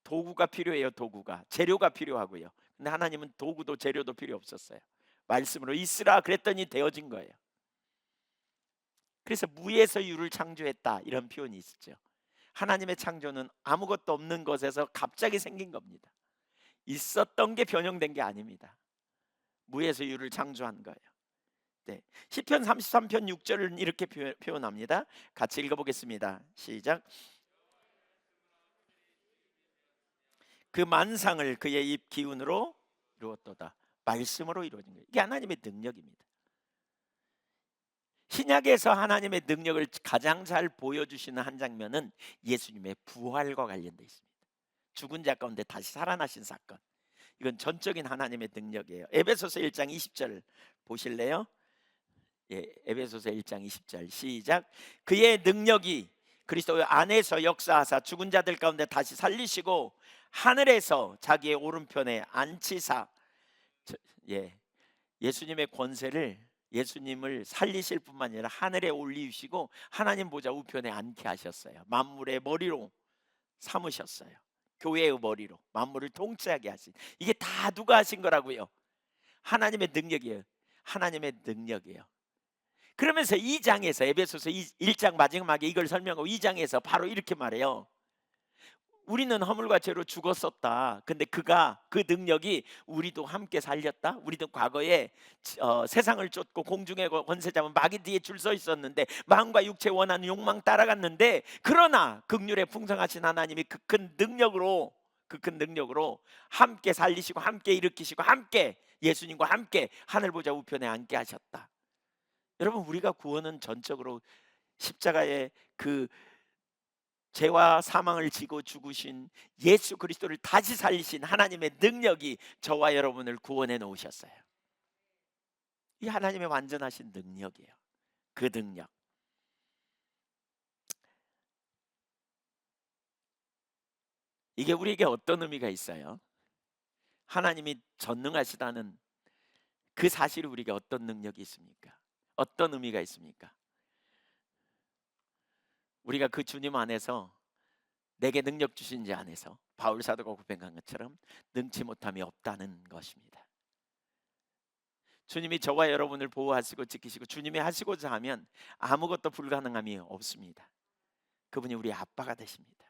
도구가 필요해요. 도구가. 재료가 필요하고요. 근데 하나님은 도구도 재료도 필요 없었어요. 말씀으로 있으라 그랬더니 되어진 거예요. 그래서 무에서 유를 창조했다 이런 표현이 있죠. 하나님의 창조는 아무것도 없는 것에서 갑자기 생긴 겁니다. 있었던 게 변형된 게 아닙니다. 무에서 유를 창조한 거예요. 네. 시편 33편 6절은 이렇게 표현합니다. 같이 읽어보겠습니다. 시작. 그 만상을 그의 입 기운으로 이루었도다. 말씀으로 이루어진 거예요. 이게 하나님의 능력입니다. 신약에서 하나님의 능력을 가장 잘 보여주시는 한 장면은 예수님의 부활과 관련되어 있습니다. 죽은 자 가운데 다시 살아나신 사건. 이건 전적인 하나님의 능력이에요. 에베소서 1장 20절 보실래요? 예, 에베소서 1장 20절 시작. 그의 능력이 그리스도 안에서 역사하사 죽은 자들 가운데 다시 살리시고 하늘에서 자기의 오른편에 앉히사. 예수님의 권세를 예수님을 살리실 뿐만 아니라 하늘에 올리시고 하나님 보좌 우편에 앉게 하셨어요. 만물의 머리로 삼으셨어요. 교회의 머리로 만물을 통치하게 하신. 이게 다 누가 하신 거라고요? 하나님의 능력이에요. 하나님의 능력이에요. 그러면서 2장에서 에베소서 1장 마지막에 이걸 설명하고 2장에서 바로 이렇게 말해요. 우리는 허물과 죄로 죽었었다. 근데 그가 그 능력이 우리도 함께 살렸다. 우리도 과거에 세상을 쫓고 공중의 권세 잡은 마귀 뒤에 줄 서 있었는데 마음과 육체 원하는 욕망 따라갔는데, 그러나 긍휼에 풍성하신 하나님이 그 큰 능력으로 함께 살리시고 함께 일으키시고 함께 예수님과 함께 하늘 보좌 우편에 앉게 하셨다. 여러분, 우리가 구원은 전적으로 십자가의 그 죄와 사망을 지고 죽으신 예수 그리스도를 다시 살리신 하나님의 능력이 저와 여러분을 구원해 놓으셨어요. 이 하나님의 완전하신 능력이에요. 그 능력. 이게 우리에게 어떤 의미가 있어요? 하나님이 전능하시다는 그 사실이 우리에게 어떤 능력이 있습니까? 어떤 의미가 있습니까? 우리가 그 주님 안에서, 내게 능력 주신 자 안에서 바울 사도가 고백한 것처럼 능치 못함이 없다는 것입니다. 주님이 저와 여러분을 보호하시고 지키시고 주님이 하시고자 하면 아무것도 불가능함이 없습니다. 그분이 우리 아빠가 되십니다.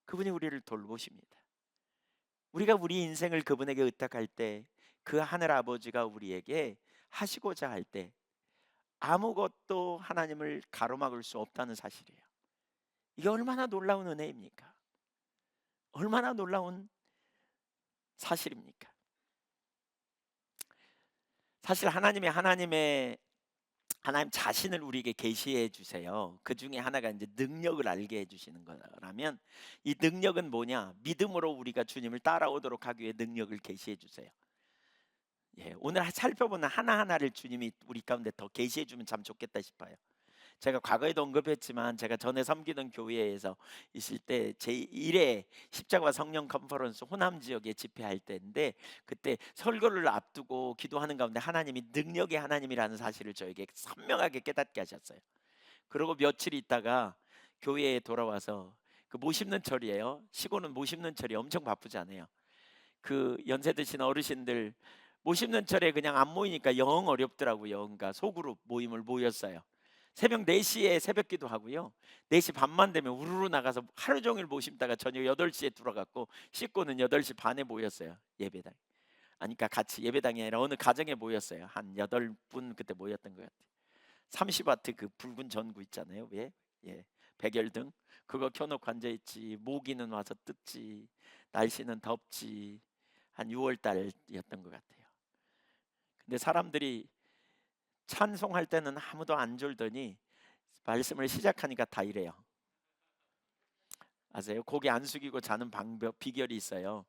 그분이 우리를 돌보십니다. 우리가 우리 인생을 그분에게 의탁할 때 그 하늘 아버지가 우리에게 하시고자 할 때 아무것도 하나님을 가로막을 수 없다는 사실이에요. 이게 얼마나 놀라운 은혜입니까? 얼마나 놀라운 사실입니까? 사실 하나님 자신을 우리에게 계시해 주세요. 그 중에 하나가 이제 능력을 알게 해 주시는 거라면, 이 능력은 뭐냐? 믿음으로 우리가 주님을 따라오도록 하기 위해 능력을 계시해 주세요. 예, 오늘 살펴보는 하나하나를 주님이 우리 가운데 더 계시해 주면 참 좋겠다 싶어요. 제가 과거에도 언급했지만, 제가 전에 섬기던 교회에서 있을 때 제1회 십자가와 성령 컨퍼런스 호남 지역에 집회할 때인데, 그때 설교를 앞두고 기도하는 가운데 하나님이 능력의 하나님이라는 사실을 저에게 선명하게 깨닫게 하셨어요. 그리고 며칠 있다가 교회에 돌아와서, 그 모 심는 철이에요. 시골은 모 심는 철이 엄청 바쁘잖아요. 그 연세 드신 어르신들 모 심는 철에 그냥 안 모이니까 영 어렵더라고요. 그러니까 소그룹 모임을 모였어요. 새벽 4시에 새벽기도 하고요. 4시 반만 되면 우르르 나가서 하루 종일 모심다가 저녁 8시에 들어갔고, 씻고는 8시 반에 모였어요. 예배당. 아니, 그러니까 같이 예배당이 아니라 어느 가정에 모였어요. 한 8분 그때 모였던 것 같아요. 30와트 그 붉은 전구 있잖아요. 왜? 예. 백열등 그거 켜놓고 앉아있지. 모기는 와서 뜯지. 날씨는 덥지. 한 6월 달이었던 것 같아요. 근데 사람들이 찬송할 때는 아무도 안 졸더니 말씀을 시작하니까 다 이래요. 아세요? 고개 안 숙이고 자는 방법, 비결이 있어요.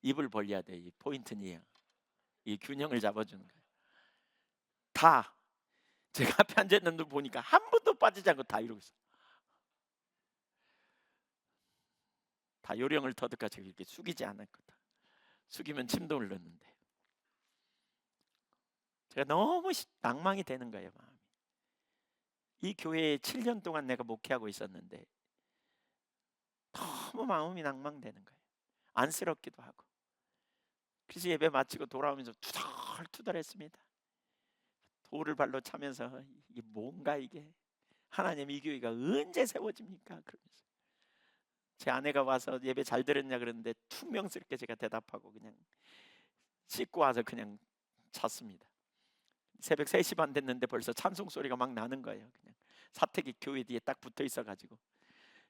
입을 벌려야 돼. 이 포인트니에요. 이 균형을 잡아주는 거예요. 다 제가 앞에 앉아 있는 분 보니까 한 분도 빠지지 않고 다 이러고 있어. 다 요령을 터득하지 이렇게 숙이지 않을 거다. 숙이면 침도 흘렀는데, 제가 너무 낭망이 되는 거예요, 마음이. 이 교회에 7년 동안 내가 목회하고 있었는데 너무 마음이 낭망되는 거예요. 안쓰럽기도 하고. 그래서 예배 마치고 돌아오면서 투덜투덜했습니다. 돌을 발로 차면서, 이게 뭔가 이게 하나님, 이 교회가 언제 세워집니까? 그러면서 제 아내가 와서 예배 잘 들었냐 그러는데 퉁명스럽게 제가 대답하고 그냥 씻고 와서 그냥 잤습니다. 새벽 3시 반 됐는데 벌써 찬송 소리가 막 나는 거예요. 그냥 사택이 교회 뒤에 딱 붙어 있어가지고,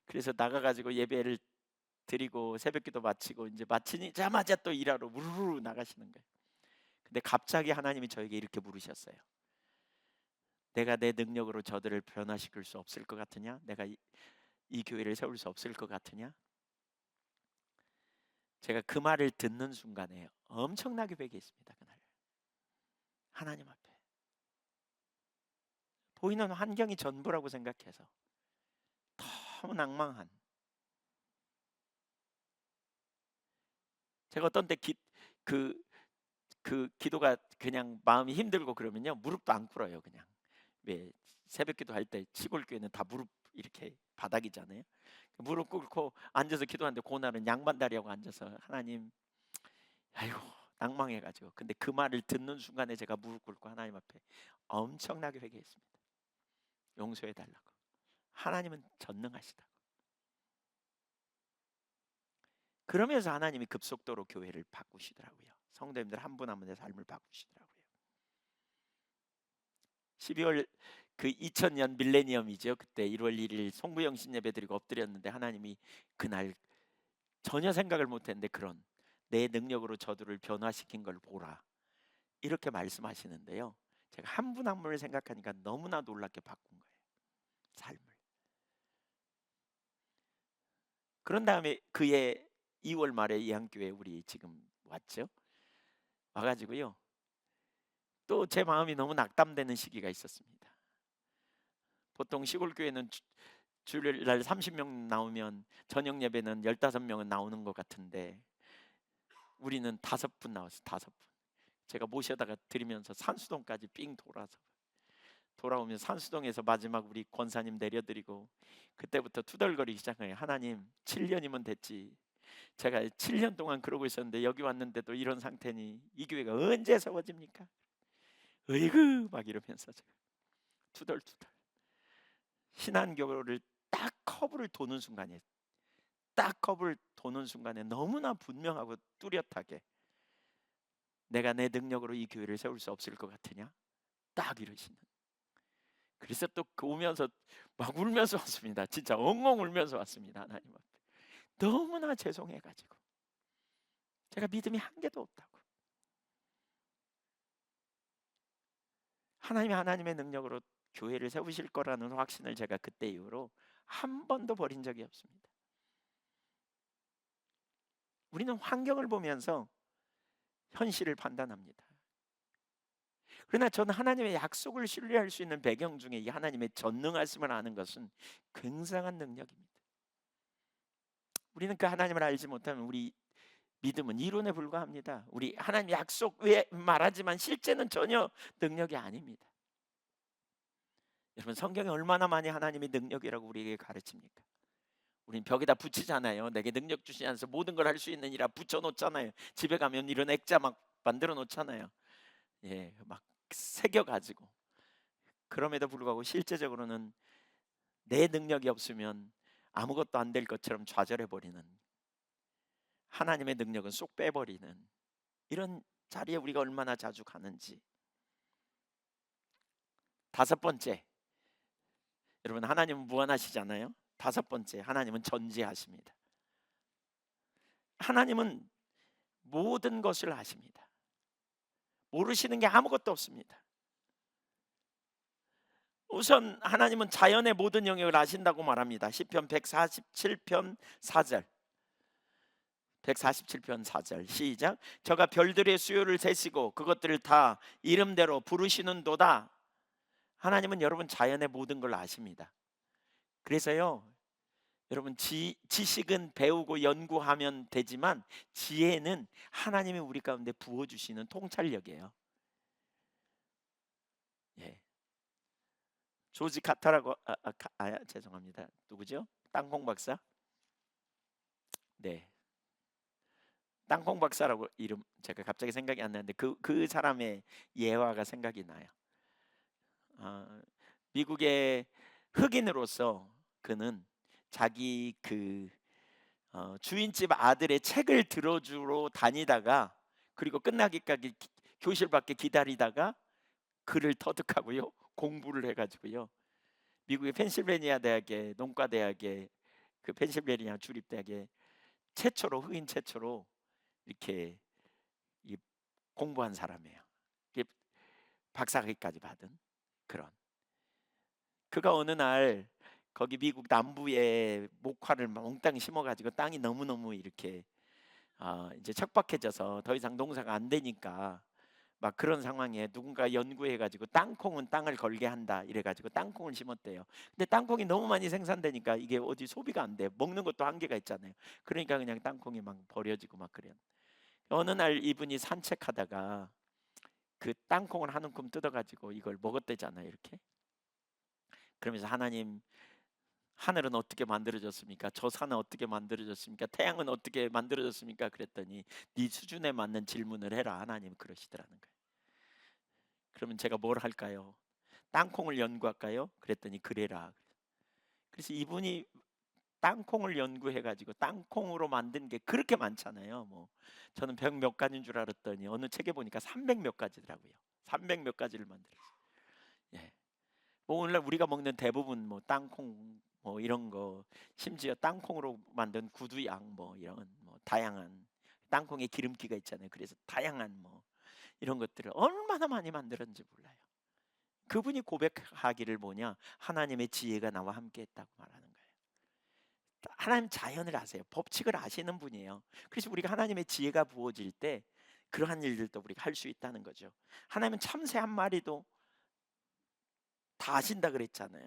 그래서 나가가지고 예배를 드리고 새벽기도 마치고 이제 마치자마자 또 일하러 우르르 나가시는 거예요. 근데 갑자기 하나님이 저에게 이렇게 물으셨어요. 내가 내 능력으로 저들을 변화시킬 수 없을 것 같으냐? 내가 이 교회를 세울 수 없을 것 같으냐? 제가 그 말을 듣는 순간에 엄청나게 회개했습니다. 그날 하나님 앞에 보이는 환경이 전부라고 생각해서 너무 낭망한, 제가 어떤 때 그 기도가 그냥 마음이 힘들고 그러면요, 무릎도 안 꿇어요. 그냥 왜 새벽기도 할 때 시골 교회는 다 무릎 이렇게 바닥이잖아요. 무릎 꿇고 앉아서 기도하는데, 그날은 양반다리하고 앉아서 하나님, 아이고 낭망해가지고, 근데 그 말을 듣는 순간에 제가 무릎 꿇고 하나님 앞에 엄청나게 회개했습니다. 용서해 달라고. 하나님은 전능하시다고. 그러면서 하나님이 급속도로 교회를 바꾸시더라고요. 성도님들 한 분 한 분의 삶을 바꾸시더라고요. 12월 그 2000년 밀레니엄이죠. 그때 1월 1일 송구영신 예배 드리고 엎드렸는데 하나님이 그날 전혀 생각을 못했는데 그런 내 능력으로 저들을 변화시킨 걸 보라 이렇게 말씀하시는데요. 제가 한 분 한 분을 생각하니까 너무나 놀랍게 바꾼 거예요. 삶을. 그런 다음에 그해 2월 말에 예한교회 우리 지금 왔죠. 와가지고요. 또 제 마음이 너무 낙담되는 시기가 있었습니다. 보통 시골 교회는 주일날 30명 나오면 저녁 예배는 15명은 나오는 것 같은데 우리는 5분 나왔어요. 5분. 제가 모셔다가 드리면서 산수동까지 삥 돌아서 돌아오면 산수동에서 마지막 우리 권사님 내려드리고 그때부터 투덜거리기 시작해요. 하나님 7년이면 됐지. 제가 7년 동안 그러고 있었는데 여기 왔는데도 이런 상태니 이 교회가 언제 세워집니까? 으이그 막 이러면서 제가 투덜투덜 신한교를 딱 커브를 도는 순간에 딱 커브를 도는 순간에 너무나 분명하고 뚜렷하게 내가 내 능력으로 이 교회를 세울 수 없을 것 같으냐? 딱 이러시는. 그래서 또 그 오면서 막 울면서 왔습니다. 진짜 엉엉 울면서 왔습니다. 하나님 앞에. 너무나 죄송해가지고 제가 믿음이 한 개도 없다고. 하나님이 하나님의 능력으로 교회를 세우실 거라는 확신을 제가 그때 이후로 한 번도 버린 적이 없습니다. 우리는 환경을 보면서 현실을 판단합니다. 그러나 저는 하나님의 약속을 신뢰할 수 있는 배경 중에 이 하나님의 전능하심을 아는 것은 굉장한 능력입니다. 우리는 그 하나님을 알지 못하면 우리 믿음은 이론에 불과합니다. 우리 하나님 약속 왜 말하지만 실제는 전혀 능력이 아닙니다. 여러분 성경에 얼마나 많이 하나님의 능력이라고 우리에게 가르칩니까? 우린 벽에다 붙이잖아요. 내게 능력 주시지 않아서 모든 걸 할 수 있는 이라 붙여놓잖아요. 집에 가면 이런 액자 막 만들어 놓잖아요. 예, 막 새겨가지고. 그럼에도 불구하고 실제적으로는 내 능력이 없으면 아무것도 안 될 것처럼 좌절해버리는 하나님의 능력은 쏙 빼버리는 이런 자리에 우리가 얼마나 자주 가는지. 5번째, 여러분 하나님은 무한하시잖아요. 5번째, 하나님은 전지하십니다. 하나님은 모든 것을 아십니다. 모르시는 게 아무것도 없습니다. 우선 하나님은 자연의 모든 영역을 아신다고 말합니다. 시편 147편 4절 147편 4절 시작. 저가 별들의 수요를 세시고 그것들을 다 이름대로 부르시는도다. 하나님은 여러분 자연의 모든 걸 아십니다. 그래서요 여러분 지식은 배우고 연구하면 되지만 지혜는 하나님이 우리 가운데 부어주시는 통찰력이에요. 예. 조지 카타라고 죄송합니다. 누구죠? 땅콩 박사? 네. 땅콩 박사라고 이름 제가 갑자기 생각이 안 나는데 그 사람의 예화가 생각이 나요. 미국의 흑인으로서 그는 자기 주인집 아들의 책을 들어주러 다니다가 그리고 끝나기까지 교실 밖에 기다리다가 글을 터득하고요 공부를 해가지고요 미국의 펜실베니아 대학의 농과대학의 그 펜실베니아 주립대학의 최초로 흑인 최초로 이렇게 공부한 사람이에요. 박사학위까지 받은 그런. 그가 어느 날 거기 미국 남부에 목화를 몽땅 심어가지고 땅이 너무너무 이렇게 이제 척박해져서 더 이상 농사가 안 되니까 막 그런 상황에 누군가 연구해가지고 땅콩은 땅을 걸게 한다 이래가지고 땅콩을 심었대요. 근데 땅콩이 너무 많이 생산되니까 이게 어디 소비가 안 돼. 먹는 것도 한계가 있잖아요. 그러니까 그냥 땅콩이 막 버려지고 막 그래요. 어느 날 이분이 산책하다가 그 땅콩을 한 움큼 뜯어가지고 이걸 먹었대잖아요. 이렇게. 그러면서 하나님 하늘은 어떻게 만들어졌습니까? 저 산은 어떻게 만들어졌습니까? 태양은 어떻게 만들어졌습니까? 그랬더니 네 수준에 맞는 질문을 해라. 하나님 그러시더라는 거예요. 그러면 제가 뭘 할까요? 땅콩을 연구할까요? 그랬더니 그래라. 그래서 이분이 땅콩을 연구해 가지고 땅콩으로 만든 게 그렇게 많잖아요. 뭐 저는 100 몇 가지인 줄 알았더니 어느 책에 보니까 300 몇 가지더라고요. 300 몇 가지를 만들었어요. 예. 뭐 오늘날 우리가 먹는 대부분 뭐 땅콩 뭐 이런 거, 심지어 땅콩으로 만든 구두양 뭐 이런 뭐 다양한 땅콩에 기름기가 있잖아요. 그래서 다양한 뭐 이런 것들을 얼마나 많이 만들었는지 몰라요. 그분이 고백하기를 뭐냐? 하나님의 지혜가 나와 함께 했다고 말하는 거예요. 하나님 자연을 아세요. 법칙을 아시는 분이에요. 그래서 우리가 하나님의 지혜가 부어질 때 그러한 일들도 우리가 할 수 있다는 거죠. 하나님은 참새 한 마리도 다 아신다 그랬잖아요.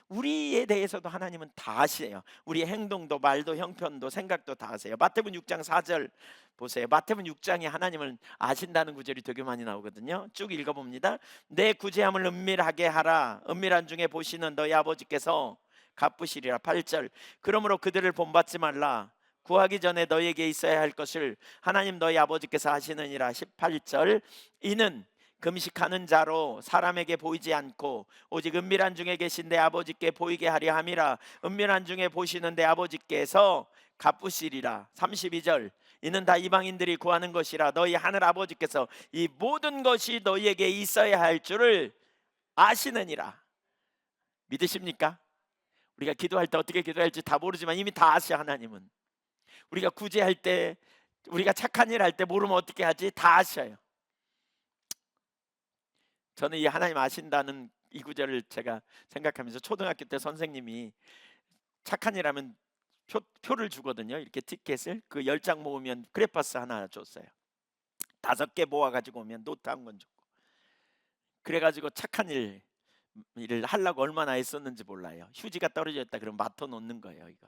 우리에 대해서도 하나님은 다 아세요. 우리의 행동도 말도 형편도 생각도 다 아세요. 마태복음 6장 4절 보세요. 마태복음 6장에 하나님을 아신다는 구절이 되게 많이 나오거든요. 쭉 읽어봅니다. 내 구제함을 은밀하게 하라. 은밀한 중에 보시는 너희 아버지께서 갚으시리라. 8절 그러므로 그들을 본받지 말라. 구하기 전에 너희에게 있어야 할 것을 하나님 너희 아버지께서 하시느니라. 18절 이는 금식하는 자로 사람에게 보이지 않고 오직 은밀한 중에 계신 내 아버지께 보이게 하려 함이라. 은밀한 중에 보시는 내 아버지께서 갚으시리라. 32절 이는 다 이방인들이 구하는 것이라. 너희 하늘 아버지께서 이 모든 것이 너희에게 있어야 할 줄을 아시느니라. 믿으십니까? 우리가 기도할 때 어떻게 기도할지 다 모르지만 이미 다 아셔. 하나님은 우리가 구제할 때, 우리가 착한 일 할 때 모르면 어떻게 하지? 다 아셔요. 저는 이 하나님 아신다는 이 구절을 제가 생각하면서 초등학교 때 선생님이 착한 일 하면 표를 주거든요. 이렇게 티켓을 그 10장 모으면 크레파스 하나 줬어요. 5개 모아가지고 오면 노트 한 권 줬고. 그래가지고 착한 일을 하려고 얼마나 애썼는지 몰라요. 휴지가 떨어져 있다 그러면 맡아 놓는 거예요. 이거.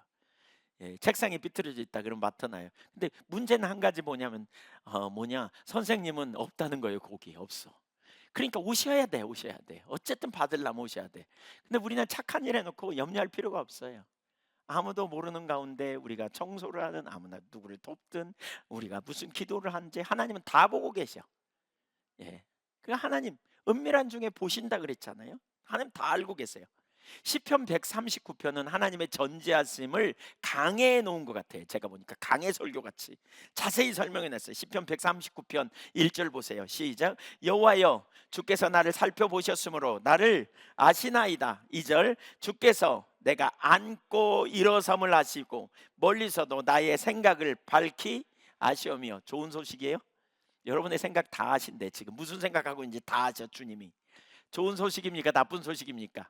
예, 책상이 비틀어져 있다 그러면 맡아 놔요. 근데 문제는 한 가지 뭐냐면 선생님은 없다는 거예요. 거기 없어. 그러니까 오셔야 돼, 오셔야 돼. 어쨌든 받으려면 오셔야 돼. 근데 우리는 착한 일 해놓고 염려할 필요가 없어요. 아무도 모르는 가운데 우리가 청소를 하든 아무나 누구를 돕든 우리가 무슨 기도를 하는지 하나님은 다 보고 계셔. 예, 그 하나님 은밀한 중에 보신다 그랬잖아요. 하나님 다 알고 계세요. 시편 139편은 하나님의 전지하심을 강해해 놓은 것 같아요. 제가 보니까 강해 설교 같이 자세히 설명해 놨어요. 시편 139편 1절 보세요. 시작. 여호와여 주께서 나를 살펴보셨으므로 나를 아시나이다. 2절 주께서 내가 앉고 일어섬을 아시고 멀리서도 나의 생각을 밝히 아시오며. 좋은 소식이에요. 여러분의 생각 다 아신대. 지금 무슨 생각하고 있는지 다 아셔. 주님이. 좋은 소식입니까? 나쁜 소식입니까?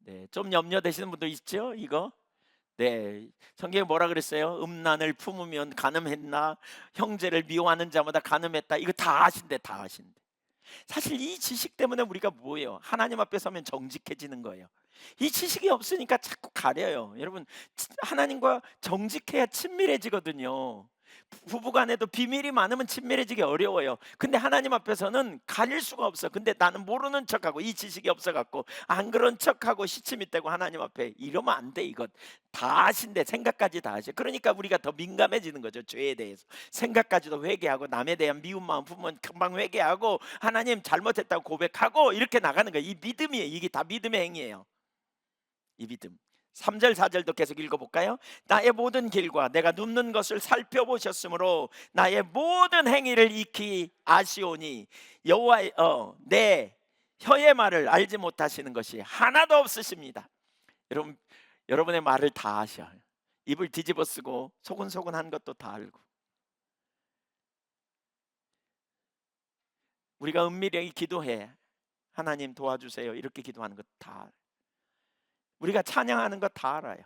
네, 좀 염려되시는 분도 있죠, 이거? 네, 성경에 뭐라 그랬어요? 음란을 품으면 간음했나? 형제를 미워하는 자마다 간음했다. 이거 다 아신대, 다 아신대. 사실 이 지식 때문에 우리가 뭐예요? 하나님 앞에 서면 정직해지는 거예요. 이 지식이 없으니까 자꾸 가려요. 여러분, 하나님과 정직해야 친밀해지거든요. 부부간에도 비밀이 많으면 친밀해지기 어려워요. 근데 하나님 앞에서는 가릴 수가 없어. 근데 나는 모르는 척하고 이 지식이 없어갖고 안 그런 척하고 시침이 떼고 하나님 앞에 이러면 안 돼. 이것 다 아신데 생각까지 다 아셔. 그러니까 우리가 더 민감해지는 거죠. 죄에 대해서 생각까지도 회개하고 남에 대한 미운 마음 품으면 금방 회개하고 하나님 잘못했다고 고백하고 이렇게 나가는 거예요. 이 믿음이에요. 이게 다 믿음의 행위예요. 이 믿음. 3절 4절도 계속 읽어볼까요? 나의 모든 길과 내가 눕는 것을 살펴보셨으므로 나의 모든 행위를 익히 아시오니 여호와의 내 혀의 말을 알지 못하시는 것이 하나도 없으십니다. 여러분, 여러분의 말을 다 아셔. 입을 뒤집어 쓰고 소근소근한 것도 다 알고. 우리가 은밀히 기도해 하나님 도와주세요 이렇게 기도하는 것 다 우리가 찬양하는 거 다 알아요.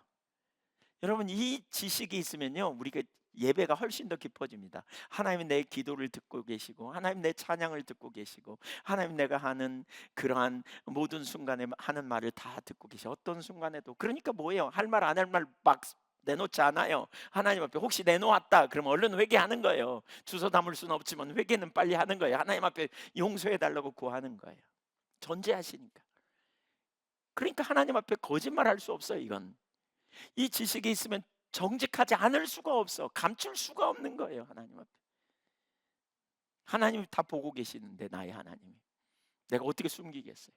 여러분 이 지식이 있으면요 우리가 예배가 훨씬 더 깊어집니다. 하나님 내 기도를 듣고 계시고 하나님 내 찬양을 듣고 계시고 하나님 내가 하는 그러한 모든 순간에 하는 말을 다 듣고 계셔. 어떤 순간에도. 그러니까 뭐예요? 할 말 안 할 말 막 내놓지 않아요. 하나님 앞에 혹시 내놓았다 그러면 얼른 회개하는 거예요. 주워 담을 수는 없지만 회개는 빨리 하는 거예요. 하나님 앞에 용서해 달라고 구하는 거예요. 존재하시니까. 그러니까 하나님 앞에 거짓말할 수 없어요. 이건 이 지식이 있으면 정직하지 않을 수가 없어. 감출 수가 없는 거예요. 하나님 앞에. 하나님이 다 보고 계시는데 나의 하나님이 내가 어떻게 숨기겠어요?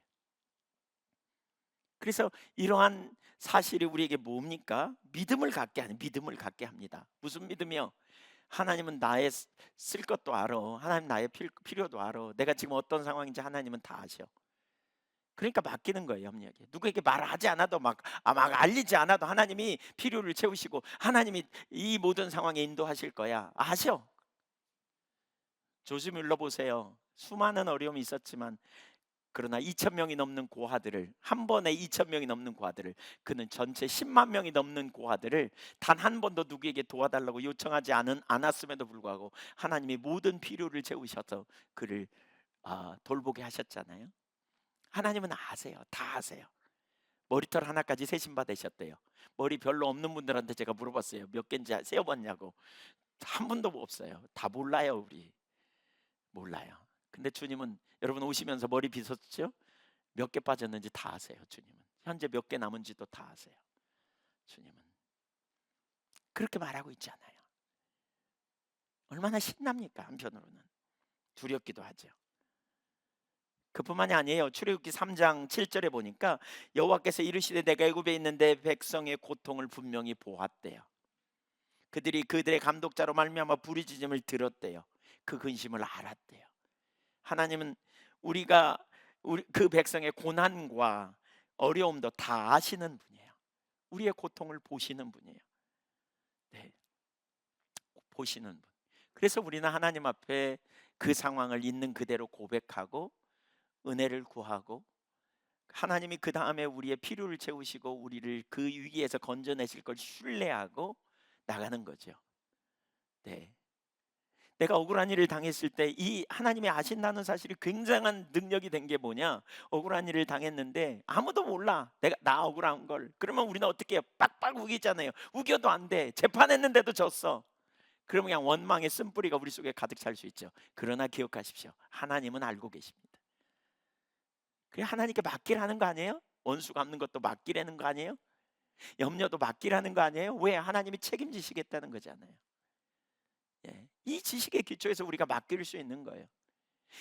그래서 이러한 사실이 우리에게 뭡니까? 믿음을 갖게 합니다. 무슨 믿음이요? 하나님은 나의 쓸 것도 알아. 하나님 나의 필요도 알아. 내가 지금 어떤 상황인지 하나님은 다 아셔. 그러니까 맡기는 거예요, 협력에. 누구에게 말하지 않아도 막 알리지 않아도 하나님이 필요를 채우시고 하나님이 이 모든 상황에 인도하실 거야. 아셔. 조지 뮬러 보세요. 수많은 어려움이 있었지만 그러나 2천 명이 넘는 고아들을 한 번에 2천 명이 넘는 고아들을 그는 전체 10만 명이 넘는 고아들을 단 한 번도 누구에게 도와달라고 요청하지 않았음에도 불구하고 하나님이 모든 필요를 채우셔서 그를 돌보게 하셨잖아요. 하나님은 아세요. 다 아세요. 머리털 하나까지 세신 받으셨대요. 머리 별로 없는 분들한테 제가 물어봤어요. 몇 개인지 세어봤냐고. 한 분도 없어요. 다 몰라요, 우리. 몰라요. 근데 주님은 여러분 오시면서 머리 빗었죠? 몇 개 빠졌는지 다 아세요. 주님은 현재 몇 개 남은지도 다 아세요. 주님은 그렇게 말하고 있지 않아요. 얼마나 신납니까? 한편으로는 두렵기도 하죠. 그뿐만이 아니에요. 출애굽기 3장 7절에 보니까 여호와께서 이르시되 내가 애굽에 있는데 백성의 고통을 분명히 보았대요. 그들이 그들의 감독자로 말미암아 부르짖음을 들었대요. 그 근심을 알았대요. 하나님은 우리가 그 백성의 고난과 어려움도 다 아시는 분이에요. 우리의 고통을 보시는 분이에요. 네, 보시는 분. 그래서 우리는 하나님 앞에 그 상황을 있는 그대로 고백하고 은혜를 구하고 하나님이 그 다음에 우리의 필요를 채우시고 우리를 그 위기에서 건져내실 걸 신뢰하고 나가는 거죠. 네. 내가 억울한 일을 당했을 때 이 하나님이 아신다는 사실이 굉장한 능력이 된 게 뭐냐? 억울한 일을 당했는데 아무도 몰라. 내가 나 억울한 걸. 그러면 우리는 어떻게 해요? 빡빡 우기잖아요. 우겨도 안 돼. 재판했는데도 졌어. 그러면 그냥 원망의 쓴뿌리가 우리 속에 가득 찰 수 있죠. 그러나 기억하십시오. 하나님은 알고 계십니다. 그게 하나님께 맡기라는 거 아니에요? 원수 갚는 것도 맡기라는 거 아니에요? 염려도 맡기라는 거 아니에요? 왜? 하나님이 책임지시겠다는 거잖아요. 예. 이 지식의 기초에서 우리가 맡길 수 있는 거예요.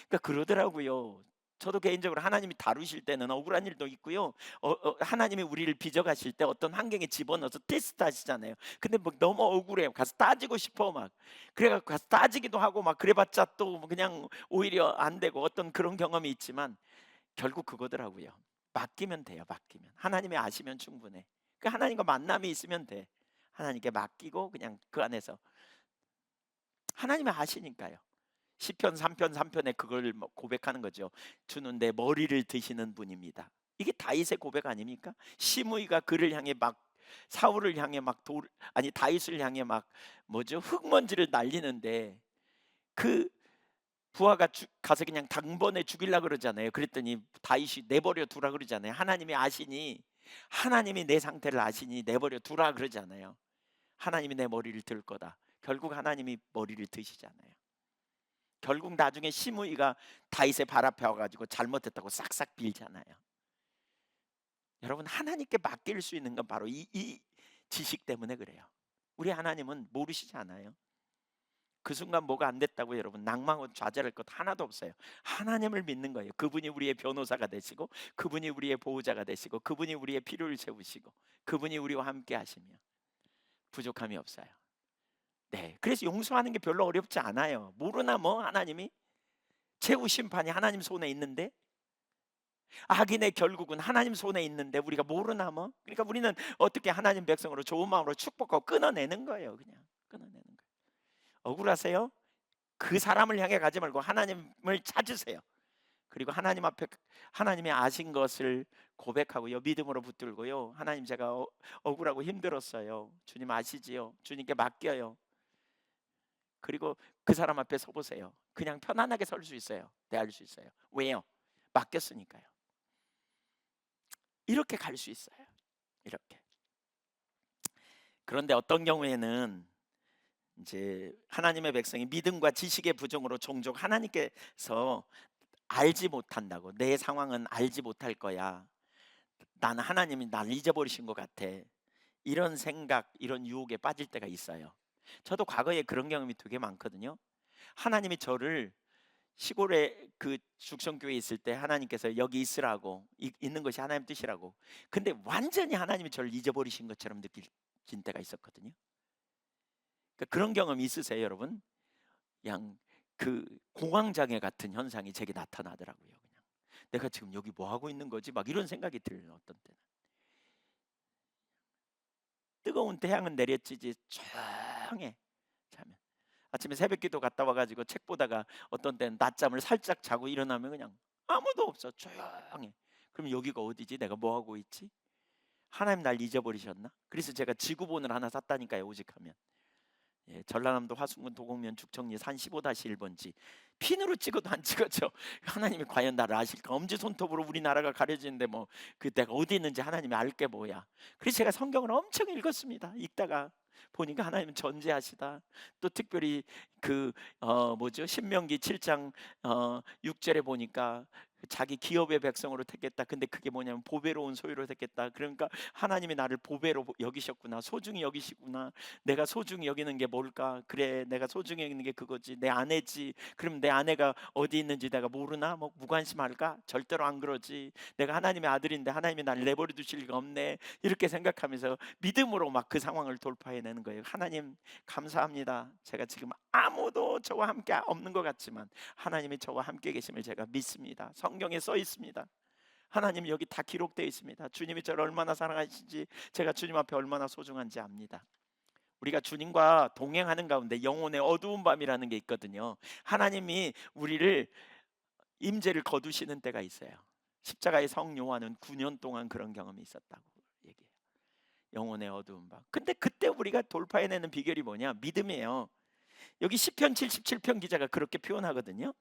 그러니까 그러더라고요. 저도 개인적으로 하나님이 다루실 때는 억울한 일도 있고요. 하나님이 우리를 빚어가실 때 어떤 환경에 집어넣어서 테스트 하시잖아요. 근데 뭐 너무 억울해요. 가서 따지고 싶어 막. 그래갖고 가서 따지기도 하고 막 그래봤자 또 그냥 오히려 안 되고 어떤 그런 경험이 있지만 결국 그거더라고요. 맡기면 돼요. 맡기면. 하나님이 아시면 충분해. 그 하나님과 만남이 있으면 돼. 하나님께 맡기고 그냥 그 안에서 하나님이 아시니까요. 시편 3편 3편에 그걸 고백하는 거죠. 주는 내 머리를 드시는 분입니다. 이게 다윗의 고백 아닙니까? 시므이가 그를 향해 막 사울을 향해 막 아니 다윗을 향해 막 뭐죠? 흙먼지를 날리는데 그 부하가 가서 그냥 당번에 죽이려 그러잖아요. 그랬더니 다윗이 내버려 두라 그러잖아요. 하나님이 아시니 하나님이 내 상태를 아시니 내버려 두라 그러잖아요. 하나님이 내 머리를 들 거다. 결국 하나님이 머리를 드시잖아요. 결국 나중에 시므이가 다윗의 발 앞에 와가지고 잘못했다고 싹싹 빌잖아요. 여러분 하나님께 맡길 수 있는 건 바로 이 지식 때문에 그래요. 우리 하나님은 모르시지 않아요. 그 순간 뭐가 안 됐다고 여러분 낭망하고 좌절할 것 하나도 없어요. 하나님을 믿는 거예요. 그분이 우리의 변호사가 되시고 그분이 우리의 보호자가 되시고 그분이 우리의 필요를 채우시고 그분이 우리와 함께 하시며 부족함이 없어요. 네, 그래서 용서하는 게 별로 어렵지 않아요. 모르나 뭐 하나님이 최후 심판이 하나님 손에 있는데 악인의 결국은 하나님 손에 있는데 우리가 모르나 뭐? 그러니까 우리는 어떻게 하나님 백성으로 좋은 마음으로 축복하고 끊어내는 거예요. 그냥 끊어내는 거예요. 억울하세요? 그 사람을 향해 가지 말고 하나님을 찾으세요. 그리고 하나님 앞에 하나님이 아신 것을 고백하고요. 믿음으로 붙들고요. 하나님 제가 억울하고 힘들었어요. 주님 아시지요? 주님께 맡겨요. 그리고 그 사람 앞에 서 보세요. 그냥 편안하게 설 수 있어요. 대할 수 있어요. 왜요? 맡겼으니까요. 이렇게 갈 수 있어요. 이렇게. 그런데 어떤 경우에는 이제 하나님의 백성이 믿음과 지식의 부족으로 종종 하나님께서 알지 못한다고 내 상황은 알지 못할 거야. 나는 하나님이 날 잊어버리신 것 같아. 이런 생각, 이런 유혹에 빠질 때가 있어요. 저도 과거에 그런 경험이 되게 많거든요. 하나님이 저를 시골에 그 죽성교회에 있을 때 하나님께서 여기 있으라고 있는 것이 하나님 뜻이라고. 근데 완전히 하나님이 저를 잊어버리신 것처럼 느껴진 때가 있었거든요. 그러니까 그런 경험 있으세요, 여러분? 그냥 그 공황장애 같은 현상이 제게 나타나더라고요. 그냥 내가 지금 여기 뭐 하고 있는 거지? 막 이런 생각이 들어요. 어떤 때는 뜨거운 태양은 내려지지 조용해. 자면 아침에 새벽기도 갔다 와가지고 책 보다가 어떤 때는 낮잠을 살짝 자고 일어나면 그냥 아무도 없어. 조용해. 그럼 여기가 어디지? 내가 뭐 하고 있지? 하나님 날 잊어버리셨나? 그래서 제가 지구본을 하나 샀다니까요. 오직하면. 예, 전라남도 화순군 도곡면 죽청리 산 15-1번지 핀으로 찍어도 안 찍어져. 하나님이 과연 나를 아실까? 엄지 손톱으로 우리나라가 가려지는데 뭐 그 내가 어디 있는지 하나님이 알게 뭐야. 그래서 제가 성경을 엄청 읽었습니다. 읽다가 보니까 하나님은 전지하시다. 또 특별히 그 뭐죠? 신명기 7장 6절에 보니까 자기 기업의 백성으로 택했다. 근데 그게 뭐냐면 보배로운 소유로 택했다. 그러니까 하나님이 나를 보배로 여기셨구나. 소중히 여기시구나. 내가 소중히 여기는 게 뭘까? 그래, 내가 소중히 여기는 게 그거지. 내 아내지. 그럼 내 아내가 어디 있는지 내가 모르나? 뭐 무관심할까? 절대로 안 그러지. 내가 하나님의 아들인데 하나님이 나를 내버려 두실 리가 없네. 이렇게 생각하면서 믿음으로 막 그 상황을 돌파해내는 거예요. 하나님 감사합니다. 제가 지금 아무도 저와 함께 없는 것 같지만 하나님이 저와 함께 계심을 제가 믿습니다. 성경에 써 있습니다. 하나님 여기 다 기록되어 있습니다. 주님이 저를 얼마나 사랑하시는지 제가 주님 앞에 얼마나 소중한지 압니다. 우리가 주님과 동행하는 가운데 영혼의 어두운 밤이라는 게 있거든요. 하나님이 우리를 임재를 거두시는 때가 있어요. 십자가의 성요한은 9년 동안 그런 경험이 있었다고 얘기해요. 영혼의 어두운 밤. 근데 그때 우리가 돌파해내는 비결이 뭐냐? 믿음이에요. 여기 시편 77편 기자가 그렇게 표현하거든요.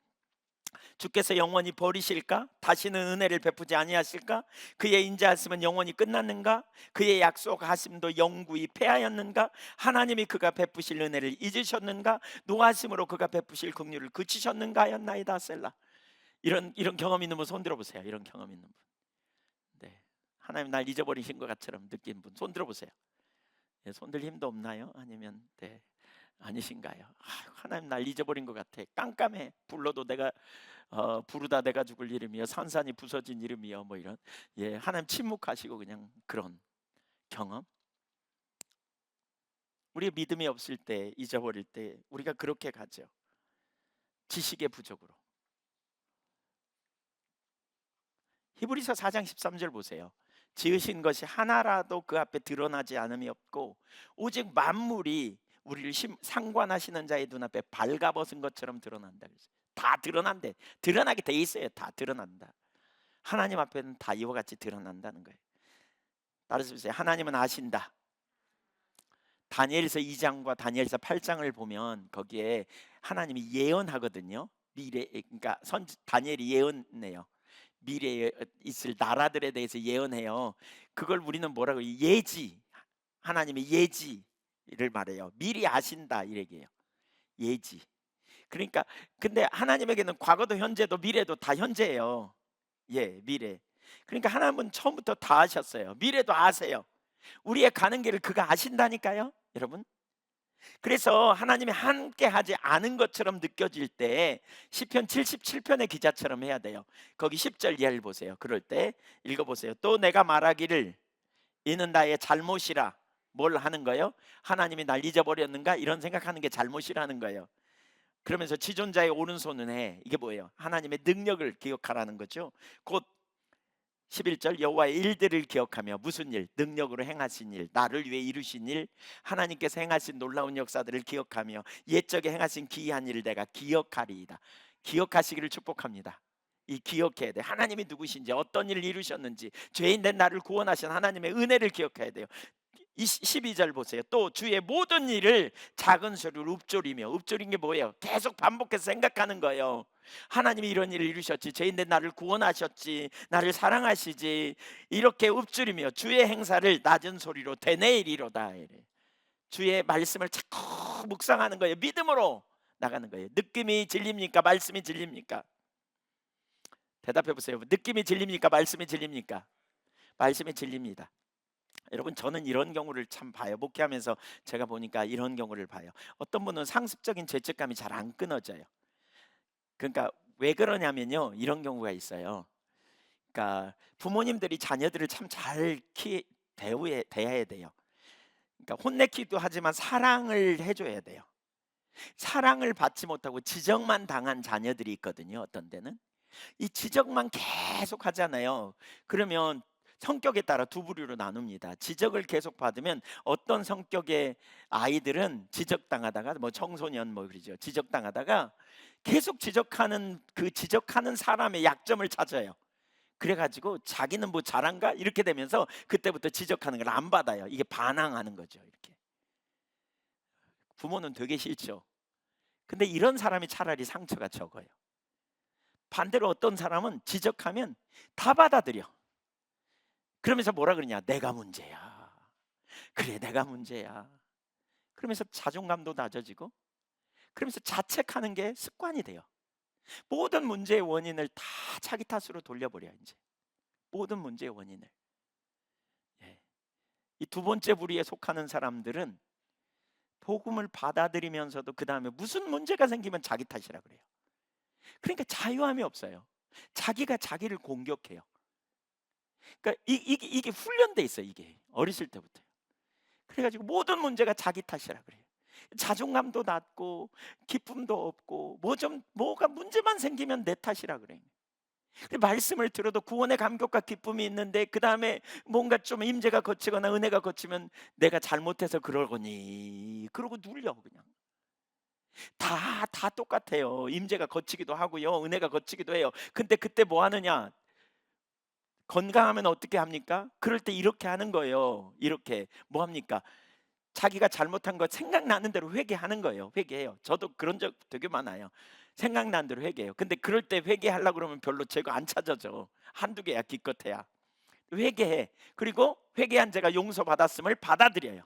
주께서 영원히 버리실까? 다시는 은혜를 베푸지 아니하실까? 그의 인자하심은 영원히 끝났는가? 그의 약속하심도 영구히 패하였는가? 하나님이 그가 베푸실 은혜를 잊으셨는가? 노하심으로 그가 베푸실 긍휼을 그치셨는가 하였나이다. 셀라. 이런 경험 있는 분 손 들어보세요. 이런 경험 있는 분. 네. 하나님 날 잊어버리신 것 같처럼 느낀 분 손 들어보세요. 네, 손들 힘도 없나요? 아니면 네. 아니신가요? 하나님 날 잊어버린 것 같아. 깜깜해. 불러도 내가 부르다 내가 죽을 이름이요 산산이 부서진 이름이요 뭐 이런. 예, 하나님 침묵하시고 그냥 그런 경험. 우리 믿음이 없을 때 잊어버릴 때 우리가 그렇게 가죠. 지식의 부족으로. 히브리서 4장 13절 보세요. 지으신 것이 하나라도 그 앞에 드러나지 않음이 없고 오직 만물이 우리를 상관하시는 자의 눈앞에 발가벗은 것처럼 드러난다. 다 드러난대. 드러나게 돼 있어요. 다 드러난다. 하나님 앞에는 다 이와 같이 드러난다는 거예요. 따라서 보세요. 하나님은 아신다. 다니엘서 2장과 다니엘서 8장을 보면 거기에 하나님이 예언하거든요. 미래, 그러니까 다니엘이 예언해요. 미래에 있을 나라들에 대해서 예언해요. 그걸 우리는 뭐라고 예지, 하나님의 예지를 말해요. 미리 아신다 이 얘기예요. 예지. 그러니까 근데 하나님에게는 과거도 현재도 미래도 다 현재예요. 예, 미래. 그러니까 하나님은 처음부터 다 아셨어요. 미래도 아세요. 우리의 가는 길을 그가 아신다니까요, 여러분. 그래서 하나님이 함께 하지 않은 것처럼 느껴질 때 시편 77편의 기자처럼 해야 돼요. 거기 10절 이하를 보세요. 그럴 때 읽어보세요. 또 내가 말하기를 이는 나의 잘못이라. 뭘 하는 거예요? 하나님이 날 잊어버렸는가? 이런 생각하는 게 잘못이라는 거예요. 그러면서 지존자의 오른손은 해. 이게 뭐예요? 하나님의 능력을 기억하라는 거죠. 곧 11절 여호와의 일들을 기억하며 무슨 일? 능력으로 행하신 일, 나를 위해 이루신 일, 하나님께서 행하신 놀라운 역사들을 기억하며 옛적에 행하신 기이한 일을 내가 기억하리이다. 기억하시기를 축복합니다. 이 기억해야 돼. 하나님이 누구신지, 어떤 일을 이루셨는지, 죄인 된 나를 구원하신 하나님의 은혜를 기억해야 돼요. 12절 보세요. 또 주의 모든 일을 작은 소리로 읊조리며. 읊조린 게 뭐예요? 계속 반복해서 생각하는 거예요. 하나님이 이런 일을 이루셨지, 죄인된 나를 구원하셨지, 나를 사랑하시지, 이렇게 읊조리며 주의 행사를 낮은 소리로 되뇌이리로다. 주의 말씀을 자꾸 묵상하는 거예요. 믿음으로 나가는 거예요. 느낌이 진립니까? 말씀이 진립니까? 대답해 보세요. 느낌이 진립니까? 말씀이 진립니까? 말씀이 진립니다. 여러분, 저는 이런 경우를 참 봐요. 목회하면서 제가 보니까 이런 경우를 봐요. 어떤 분은 상습적인 죄책감이 잘 안 끊어져요. 그러니까 왜 그러냐면요, 이런 경우가 있어요. 그러니까 부모님들이 자녀들을 참 잘 대해야 돼요. 그러니까 혼내키도 하지만 사랑을 해줘야 돼요. 사랑을 받지 못하고 지적만 당한 자녀들이 있거든요. 어떤 데는 이 지적만 계속 하잖아요. 그러면 성격에 따라 두 부류로 나눕니다. 지적을 계속 받으면 어떤 성격의 아이들은 지적당하다가 뭐 청소년 뭐 그러죠. 지적당하다가 계속 지적하는 그 지적하는 사람의 약점을 찾아요. 그래가지고 자기는 뭐 잘한가 이렇게 되면서 그때부터 지적하는 걸 안 받아요. 이게 반항하는 거죠. 이렇게 부모는 되게 싫죠. 근데 이런 사람이 차라리 상처가 적어요. 반대로 어떤 사람은 지적하면 다 받아들여. 그러면서 뭐라 그러냐? 내가 문제야. 그래, 내가 문제야. 그러면서 자존감도 낮아지고, 그러면서 자책하는 게 습관이 돼요. 모든 문제의 원인을 다 자기 탓으로 돌려버려 이제. 모든 문제의 원인을. 예. 이 두 번째 부류에 속하는 사람들은 복음을 받아들이면서도 그 다음에 무슨 문제가 생기면 자기 탓이라 그래요. 그러니까 자유함이 없어요. 자기가 자기를 공격해요. 그러니까 이게 훈련돼 있어요. 이게 어렸을 때부터. 그래가지고 모든 문제가 자기 탓이라 그래요. 자존감도 낮고 기쁨도 없고 뭐가 문제만 생기면 내 탓이라 그래요. 근데 말씀을 들어도 구원의 감격과 기쁨이 있는데 그 다음에 뭔가 좀 임재가 거치거나 은혜가 거치면 내가 잘못해서 그러거니 그러고 눌려 그냥. 다 똑같아요. 임재가 거치기도 하고요, 은혜가 거치기도 해요. 근데 그때 뭐 하느냐? 건강하면 어떻게 합니까? 그럴 때 이렇게 하는 거예요. 이렇게 뭐 합니까? 자기가 잘못한 거 생각나는 대로 회개하는 거예요. 회개해요. 저도 그런 적 되게 많아요. 생각나는 대로 회개해요. 근데 그럴 때 회개하려고 그러면 별로 죄가 안 찾아져. 한두 개야 기껏해야. 회개해. 그리고 회개한 죄가 용서받았음을 받아들여요.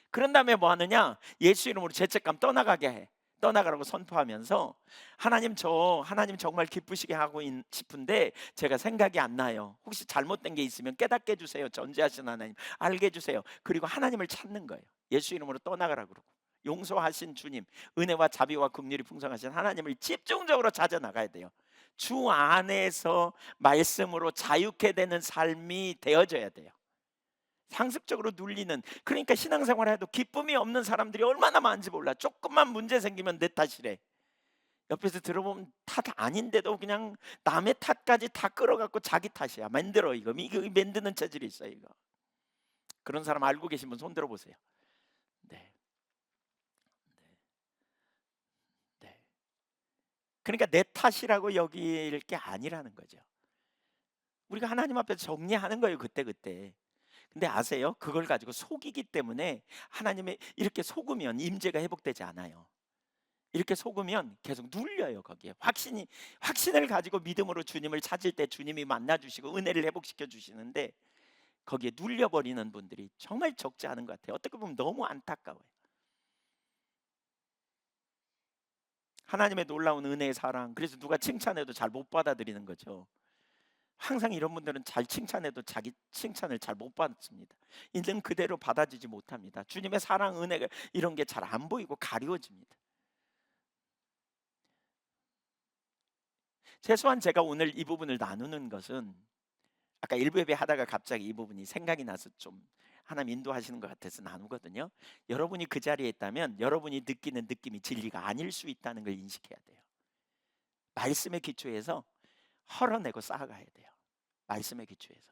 그런 다음에 뭐 하느냐? 예수 이름으로 죄책감 떠나가게 해. 떠나가라고 선포하면서 하나님 정말 기쁘시게 하고 싶은데 제가 생각이 안 나요. 혹시 잘못된 게 있으면 깨닫게 해주세요. 전지하신 하나님 알게 해주세요. 그리고 하나님을 찾는 거예요. 예수 이름으로 떠나가라 그러고 용서하신 주님, 은혜와 자비와 긍휼이 풍성하신 하나님을 집중적으로 찾아 나가야 돼요. 주 안에서 말씀으로 자유케 되는 삶이 되어져야 돼요. 상습적으로 눌리는, 그러니까 신앙생활을 해도 기쁨이 없는 사람들이 얼마나 많은지 몰라. 조금만 문제 생기면 내 탓이래. 옆에서 들어보면 탓 아닌데도 그냥 남의 탓까지 다 끌어갖고 자기 탓이야. 만들어. 이거 만드는 체질이 있어요. 이거. 그런 사람 알고 계신 분 손 들어보세요. 네, 네. 그러니까 내 탓이라고 여길 게 아니라는 거죠. 우리가 하나님 앞에서 정리하는 거예요. 그때. 근데 아세요? 그걸 가지고 속이기 때문에 하나님의 이렇게 속으면 임재가 회복되지 않아요. 이렇게 속으면 계속 눌려요. 거기에 확신을 가지고 믿음으로 주님을 찾을 때 주님이 만나 주시고 은혜를 회복시켜 주시는데 거기에 눌려버리는 분들이 정말 적지 않은 것 같아요. 어떻게 보면 너무 안타까워요. 하나님의 놀라운 은혜의 사랑, 그래서 누가 칭찬해도 잘 못 받아들이는 거죠. 항상 이런 분들은 잘 칭찬해도 자기 칭찬을 잘 못 받습니다. 있는 그대로 받아주지 못합니다. 주님의 사랑, 은혜가 이런 게 잘 안 보이고 가리워집니다. 최소한 제가 오늘 이 부분을 나누는 것은 아까 일부 예배 하다가 갑자기 이 부분이 생각이 나서 좀 하나님 인도하시는 것 같아서 나누거든요. 여러분이 그 자리에 있다면 여러분이 느끼는 느낌이 진리가 아닐 수 있다는 걸 인식해야 돼요. 말씀의 기초에서 헐어내고 쌓아가야 돼요. 말씀의 기초에서.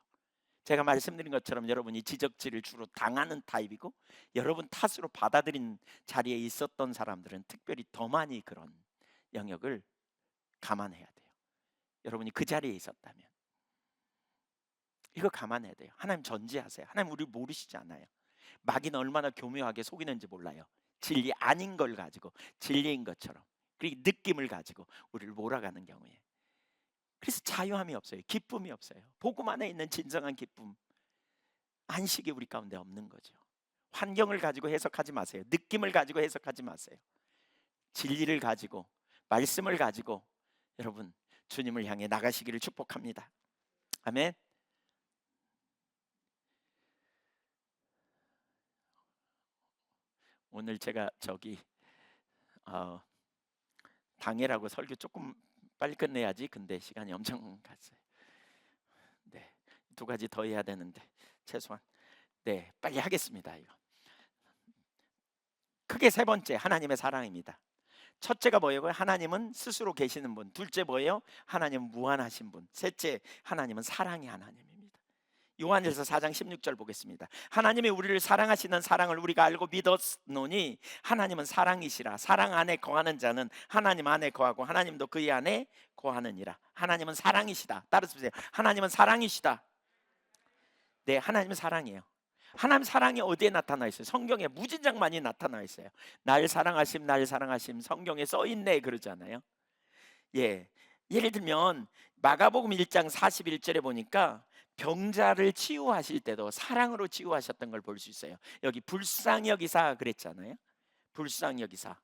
제가 말씀드린 것처럼 여러분이 지적질을 주로 당하는 타입이고 여러분 탓으로 받아들인 자리에 있었던 사람들은 특별히 더 많이 그런 영역을 감안해야 돼요. 여러분이 그 자리에 있었다면 이거 감안해야 돼요. 하나님 전지하세요. 하나님 우리 모르시지 않아요. 마귀는 얼마나 교묘하게 속이는지 몰라요. 진리 아닌 걸 가지고 진리인 것처럼 그리고 느낌을 가지고 우리를 몰아가는 경우에 그래서 자유함이 없어요. 기쁨이 없어요. 복음 안에 있는 진정한 기쁨, 안식이 우리 가운데 없는 거죠. 환경을 가지고 해석하지 마세요. 느낌을 가지고 해석하지 마세요. 진리를 가지고 말씀을 가지고 여러분 주님을 향해 나가시기를 축복합니다. 아멘. 오늘 제가 어, 당회라고 설교 조금 빨리 끝내야지. 근데 시간이 엄청 갔어요. 네, 두 가지 더 해야 되는데 최소한 네 빨리 하겠습니다. 이거 크게 세 번째 하나님의 사랑입니다. 첫째가 뭐예요? 하나님은 스스로 계시는 분. 둘째 뭐예요? 하나님은 무한하신 분. 셋째 하나님은 사랑의 하나님입니다. 요한일서 4장 16절 보겠습니다. 하나님이 우리를 사랑하시는 사랑을 우리가 알고 믿었노니 하나님은 사랑이시라. 사랑 안에 거하는 자는 하나님 안에 거하고 하나님도 그의 안에 거하느니라. 하나님은 사랑이시다. 따라서 보세요. 하나님은 사랑이시다. 네, 하나님은 사랑이에요. 하나님 사랑이 어디에 나타나 있어요? 성경에 무진장 많이 나타나 있어요. 날 사랑하심, 날 사랑하심, 성경에 써 있네 그러잖아요. 예, 예를 들면 마가복음 1장 41절에 보니까 병자를 치유하실 때도 사랑으로 치유하셨던 걸 볼 수 있어요. 여기 불쌍히 여기사 그랬잖아요. 불쌍히 여기사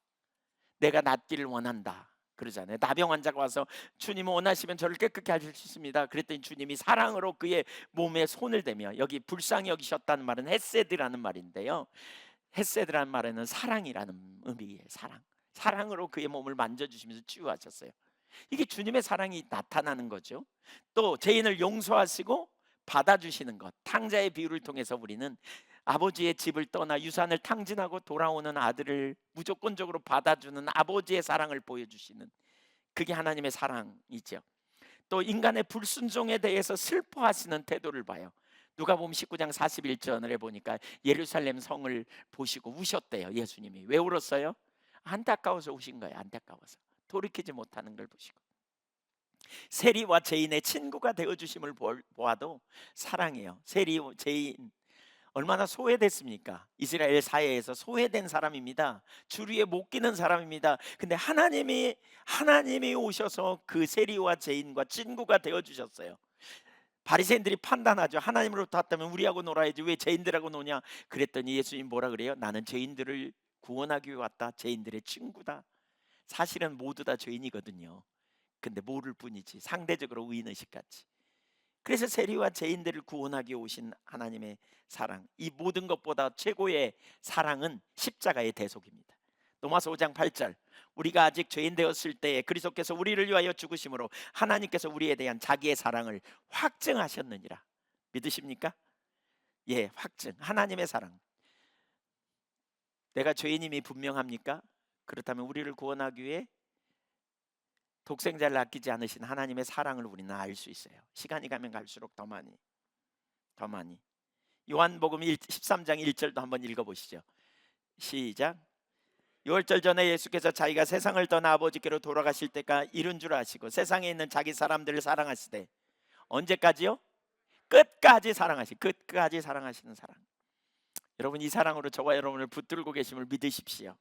내가 낫기를 원한다 그러잖아요. 나병 환자가 와서 주님 원하시면 저를 깨끗게 하실 수 있습니다. 그랬더니 주님이 사랑으로 그의 몸에 손을 대며, 여기 불쌍히 여기셨다는 말은 헤세드라는 말인데요. 헤세드라는 말에는 사랑이라는 의미예요. 사랑으로 그의 몸을 만져주시면서 치유하셨어요. 이게 주님의 사랑이 나타나는 거죠. 또 죄인을 용서하시고 받아주시는 것, 탕자의 비유를 통해서 우리는 아버지의 집을 떠나 유산을 탕진하고 돌아오는 아들을 무조건적으로 받아주는 아버지의 사랑을 보여주시는, 그게 하나님의 사랑이죠. 또 인간의 불순종에 대해서 슬퍼하시는 태도를 봐요. 누가복음 19장 41절에 보니까 예루살렘 성을 보시고 우셨대요. 예수님이 왜 울었어요? 안타까워서 우신 거예요. 안타까워서 돌이키지 못하는 걸 보시고. 세리와 죄인의 친구가 되어주심을 보아도 사랑이에요. 세리 죄인 얼마나 소외됐습니까? 이스라엘 사회에서 소외된 사람입니다. 주위에 못 끼는 사람입니다. 근데 하나님이 오셔서 그 세리와 죄인과 친구가 되어 주셨어요. 바리새인들이 판단하죠. 하나님으로부터 왔다면 우리하고 놀아야지 왜 죄인들하고 노냐? 그랬더니 예수님 뭐라 그래요? 나는 죄인들을 구원하기 위해 왔다. 죄인들의 친구다. 사실은 모두 다 죄인이거든요. 근데 모를 뿐이지, 상대적으로 의인의식같이. 그래서 세리와 죄인들을 구원하기 위해 오신 하나님의 사랑, 이 모든 것보다 최고의 사랑은 십자가의 대속입니다. 로마서 5장 8절, 우리가 아직 죄인 되었을 때에 그리스도께서 우리를 위하여 죽으심으로 하나님께서 우리에 대한 자기의 사랑을 확증하셨느니라. 믿으십니까? 예, 확증. 하나님의 사랑. 내가 죄인임이 분명합니까? 그렇다면 우리를 구원하기 위해 독생자를 아끼지 않으신 하나님의 사랑을 우리는 알 수 있어요. 시간이 가면 갈수록 더 많이. 요한복음 13장 1절도 한번 읽어보시죠. 시작. 유월절 전에 예수께서 자기가 세상을 떠나 아버지께로 돌아가실 때가 이른 줄 아시고 세상에 있는 자기 사람들을 사랑하시되, 언제까지요? 끝까지 사랑하시는 사랑. 여러분, 이 사랑으로 저와 여러분을 붙들고 계심을 믿으십시오.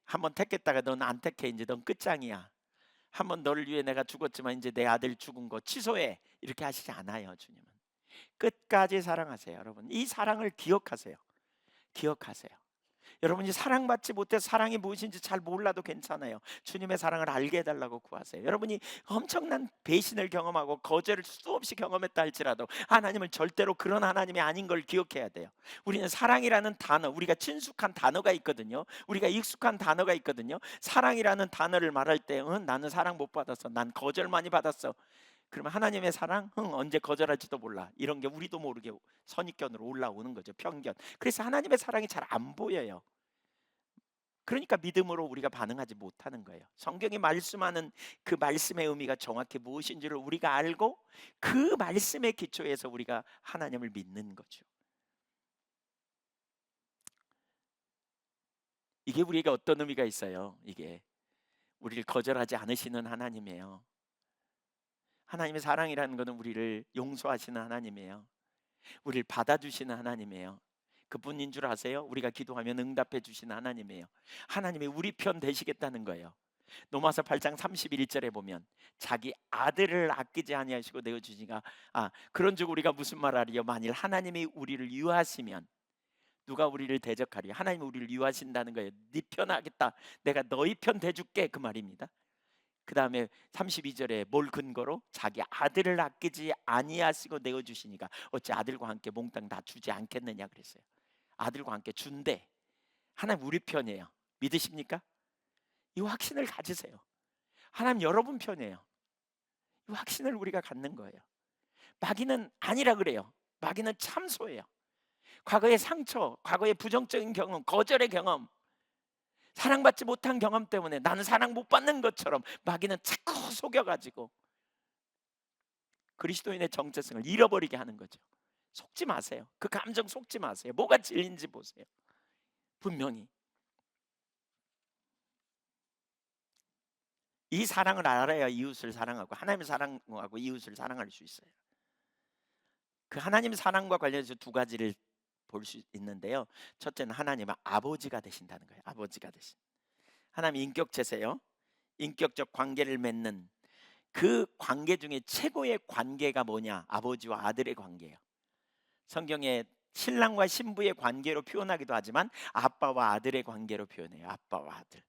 한번 택했다가 넌 안 택해, 이제 넌 끝장이야. 한번 너를 위해 내가 죽었지만 이제 내 아들 죽은 거 취소해, 이렇게 하시지 않아요. 주님은 끝까지 사랑하세요. 여러분, 이 사랑을 기억하세요. 여러분이 사랑받지 못해서 사랑이 무엇인지 잘 몰라도 괜찮아요. 주님의 사랑을 알게 해달라고 구하세요. 여러분이 엄청난 배신을 경험하고 거절을 수없이 경험했다 할지라도 하나님은 절대로 그런 하나님이 아닌 걸 기억해야 돼요. 우리는 사랑이라는 단어, 우리가 친숙한 단어가 있거든요. 우리가 익숙한 단어가 있거든요. 사랑이라는 단어를 말할 때 나는 사랑 못 받았어, 난 거절 많이 받았어. 그러면 하나님의 사랑? 언제 거절할지도 몰라. 이런 게 우리도 모르게 선입견으로 올라오는 거죠. 편견. 그래서 하나님의 사랑이 잘 안 보여요. 그러니까 믿음으로 우리가 반응하지 못하는 거예요. 성경이 말씀하는 그 말씀의 의미가 정확히 무엇인지를 우리가 알고 그 말씀의 기초에서 우리가 하나님을 믿는 거죠. 이게 우리에게 어떤 의미가 있어요? 이게 우리를 거절하지 않으시는 하나님이에요. 하나님의 사랑이라는 것은 우리를 용서하시는 하나님이에요. 우리를 받아주시는 하나님이에요. 그분인 줄 아세요? 우리가 기도하면 응답해 주시는 하나님이에요. 하나님이 우리 편 되시겠다는 거예요. 로마서 8장 31절에 보면 자기 아들을 아끼지 아니하시고 내어주시니까, 그런즉 우리가 무슨 말하리요? 만일 하나님이 우리를 유하시면 누가 우리를 대적하리요? 하나님이 우리를 유하신다는 거예요. 네 편 하겠다, 내가 너희 편 대줄게, 그 말입니다. 그 다음에 32절에 뭘 근거로? 자기 아들을 아끼지 아니하시고 내어주시니까 어찌 아들과 함께 몽땅 다 주지 않겠느냐 그랬어요. 아들과 함께 준대. 하나님 우리 편이에요. 믿으십니까? 이 확신을 가지세요. 하나님 여러분 편이에요. 이 확신을 우리가 갖는 거예요. 마귀는 아니라 그래요. 마귀는 참소예요. 과거의 상처, 과거의 부정적인 경험, 거절의 경험, 사랑받지 못한 경험 때문에 나는 사랑 못 받는 것처럼 마귀는 자꾸 속여가지고 그리스도인의 정체성을 잃어버리게 하는 거죠. 속지 마세요. 그 감정 속지 마세요. 뭐가 진리인지 보세요. 분명히 이 사랑을 알아야 이웃을 사랑하고 하나님을 사랑하고 이웃을 사랑할 수 있어요. 그 하나님 사랑과 관련해서 두 가지를 볼 수 있는데요. 첫째는 하나님은 아버지가 되신다는 거예요. 아버지가 되신. 하나님 인격체세요. 인격적 관계를 맺는 그 관계 중에 최고의 관계가 뭐냐? 아버지와 아들의 관계예요. 성경에 신랑과 신부의 관계로 표현하기도 하지만 아빠와 아들의 관계로 표현해요. 아빠와 아들.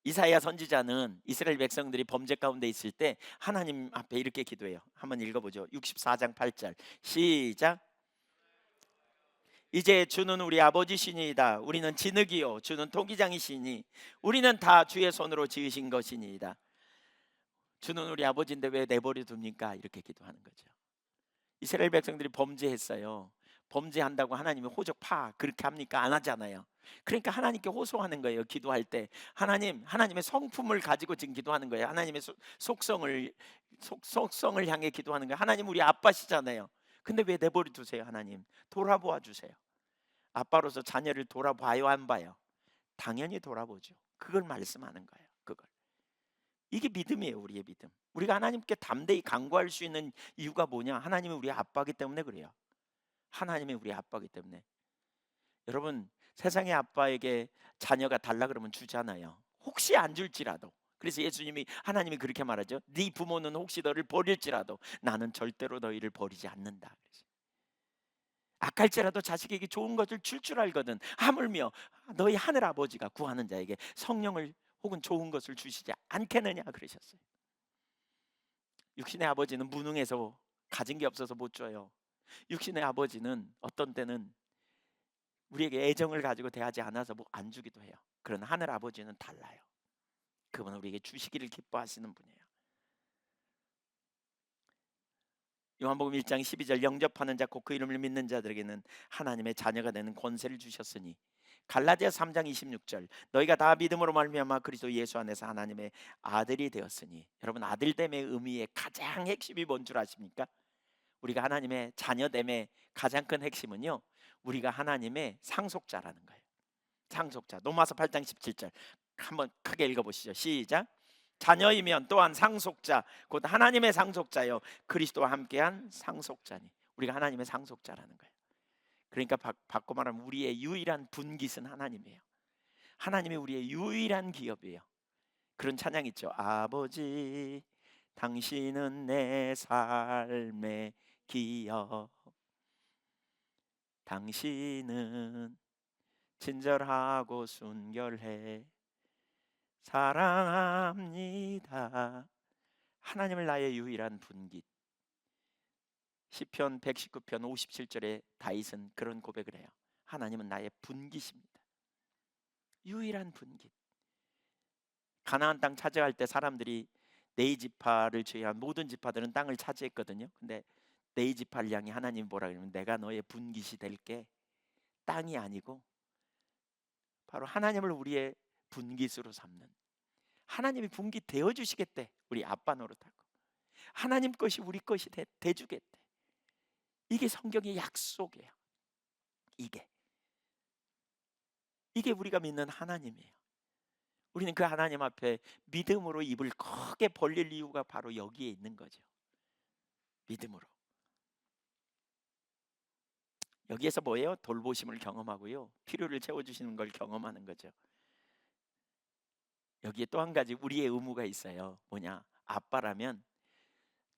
이사야 선지자는 이스라엘 백성들이 범죄 가운데 있을 때 하나님 앞에 이렇게 기도해요. 한번 읽어보죠. 64장 8절 시작. 이제 주는 우리 아버지시니이다. 우리는 진흙이요 주는 토기장이시니 우리는 다 주의 손으로 지으신 것이니이다. 주는 우리 아버지인데 왜 내버려 둡니까? 이렇게 기도하는 거죠. 이스라엘 백성들이 범죄했어요. 범죄한다고 하나님이 호적 파 그렇게 합니까? 안 하잖아요. 그러니까 하나님께 호소하는 거예요. 기도할 때 하나님의 성품을 가지고 지금 기도하는 거예요. 하나님의 속성을 향해 기도하는 거예요. 하나님 우리 아빠시잖아요. 근데 왜 내버려 두세요? 하나님 돌아보아 주세요. 아빠로서 자녀를 돌아봐요 안 봐요? 당연히 돌아보죠. 그걸 말씀하는 거예요. 그걸. 이게 믿음이에요. 우리의 믿음. 우리가 하나님께 담대히 간구할 수 있는 이유가 뭐냐? 하나님이 우리 아빠이기 때문에 그래요. 하나님이 우리 아빠이기 때문에. 여러분 세상의 아빠에게 자녀가 달라 그러면 주잖아요. 혹시 안 줄지라도. 그래서 예수님이 하나님이 그렇게 말하죠. 네 부모는 혹시 너를 버릴지라도 나는 절대로 너희를 버리지 않는다. 악할지라도 자식에게 좋은 것을 줄 알거든. 하물며 너희 하늘 아버지가 구하는 자에게 성령을 혹은 좋은 것을 주시지 않겠느냐 그러셨어요. 육신의 아버지는 무능해서 가진 게 없어서 못 줘요. 육신의 아버지는 어떤 때는 우리에게 애정을 가지고 대하지 않아서 뭐 안 주기도 해요. 그러나 하늘 아버지는 달라요. 그분은 우리에게 주시기를 기뻐하시는 분이에요. 요한복음 1장 12절 영접하는 자 곧 그 이름을 믿는 자들에게는 하나님의 자녀가 되는 권세를 주셨으니 갈라디아 3장 26절 너희가 다 믿음으로 말미암아 그리스도 예수 안에서 하나님의 아들이 되었으니 여러분 아들됨의 의미의 가장 핵심이 뭔 줄 아십니까? 우리가 하나님의 자녀됨의 가장 큰 핵심은요 우리가 하나님의 상속자라는 거예요. 상속자. 로마서 8장 17절 한번 크게 읽어보시죠. 시작. 자녀이면 또한 상속자 곧 하나님의 상속자요 그리스도와 함께한 상속자니 우리가 하나님의 상속자라는 거예요. 그러니까 바꿔 말하면 우리의 유일한 분깃은 하나님이에요. 하나님이 우리의 유일한 기업이에요. 그런 찬양 있죠. 아버지 당신은 내 삶의 기업 당신은 친절하고 순결해 사랑합니다. 하나님을 나의 유일한 분깃. 시편 119편 57절에 다윗은 그런 고백을 해요. 하나님은 나의 분깃입니다. 유일한 분깃. 가나안 땅 차지할 때 사람들이 네 지파를 제외한 모든 지파들은 땅을 차지했거든요. 근데 네 지파를 향해 하나님 뭐라 그러면 내가 너의 분깃이 될게. 땅이 아니고 바로 하나님을 우리의 분깃으로 삼는 하나님이 분깃 되어 주시겠대. 우리 아빠 노릇하고 하나님 것이 우리 것이 돼 주겠대. 이게 성경의 약속이에요. 이게 우리가 믿는 하나님이에요. 우리는 그 하나님 앞에 믿음으로 입을 크게 벌릴 이유가 바로 여기에 있는 거죠. 믿음으로. 여기에서 뭐예요? 돌보심을 경험하고요. 필요를 채워주시는 걸 경험하는 거죠. 여기에 또 한 가지 우리의 의무가 있어요. 뭐냐? 아빠라면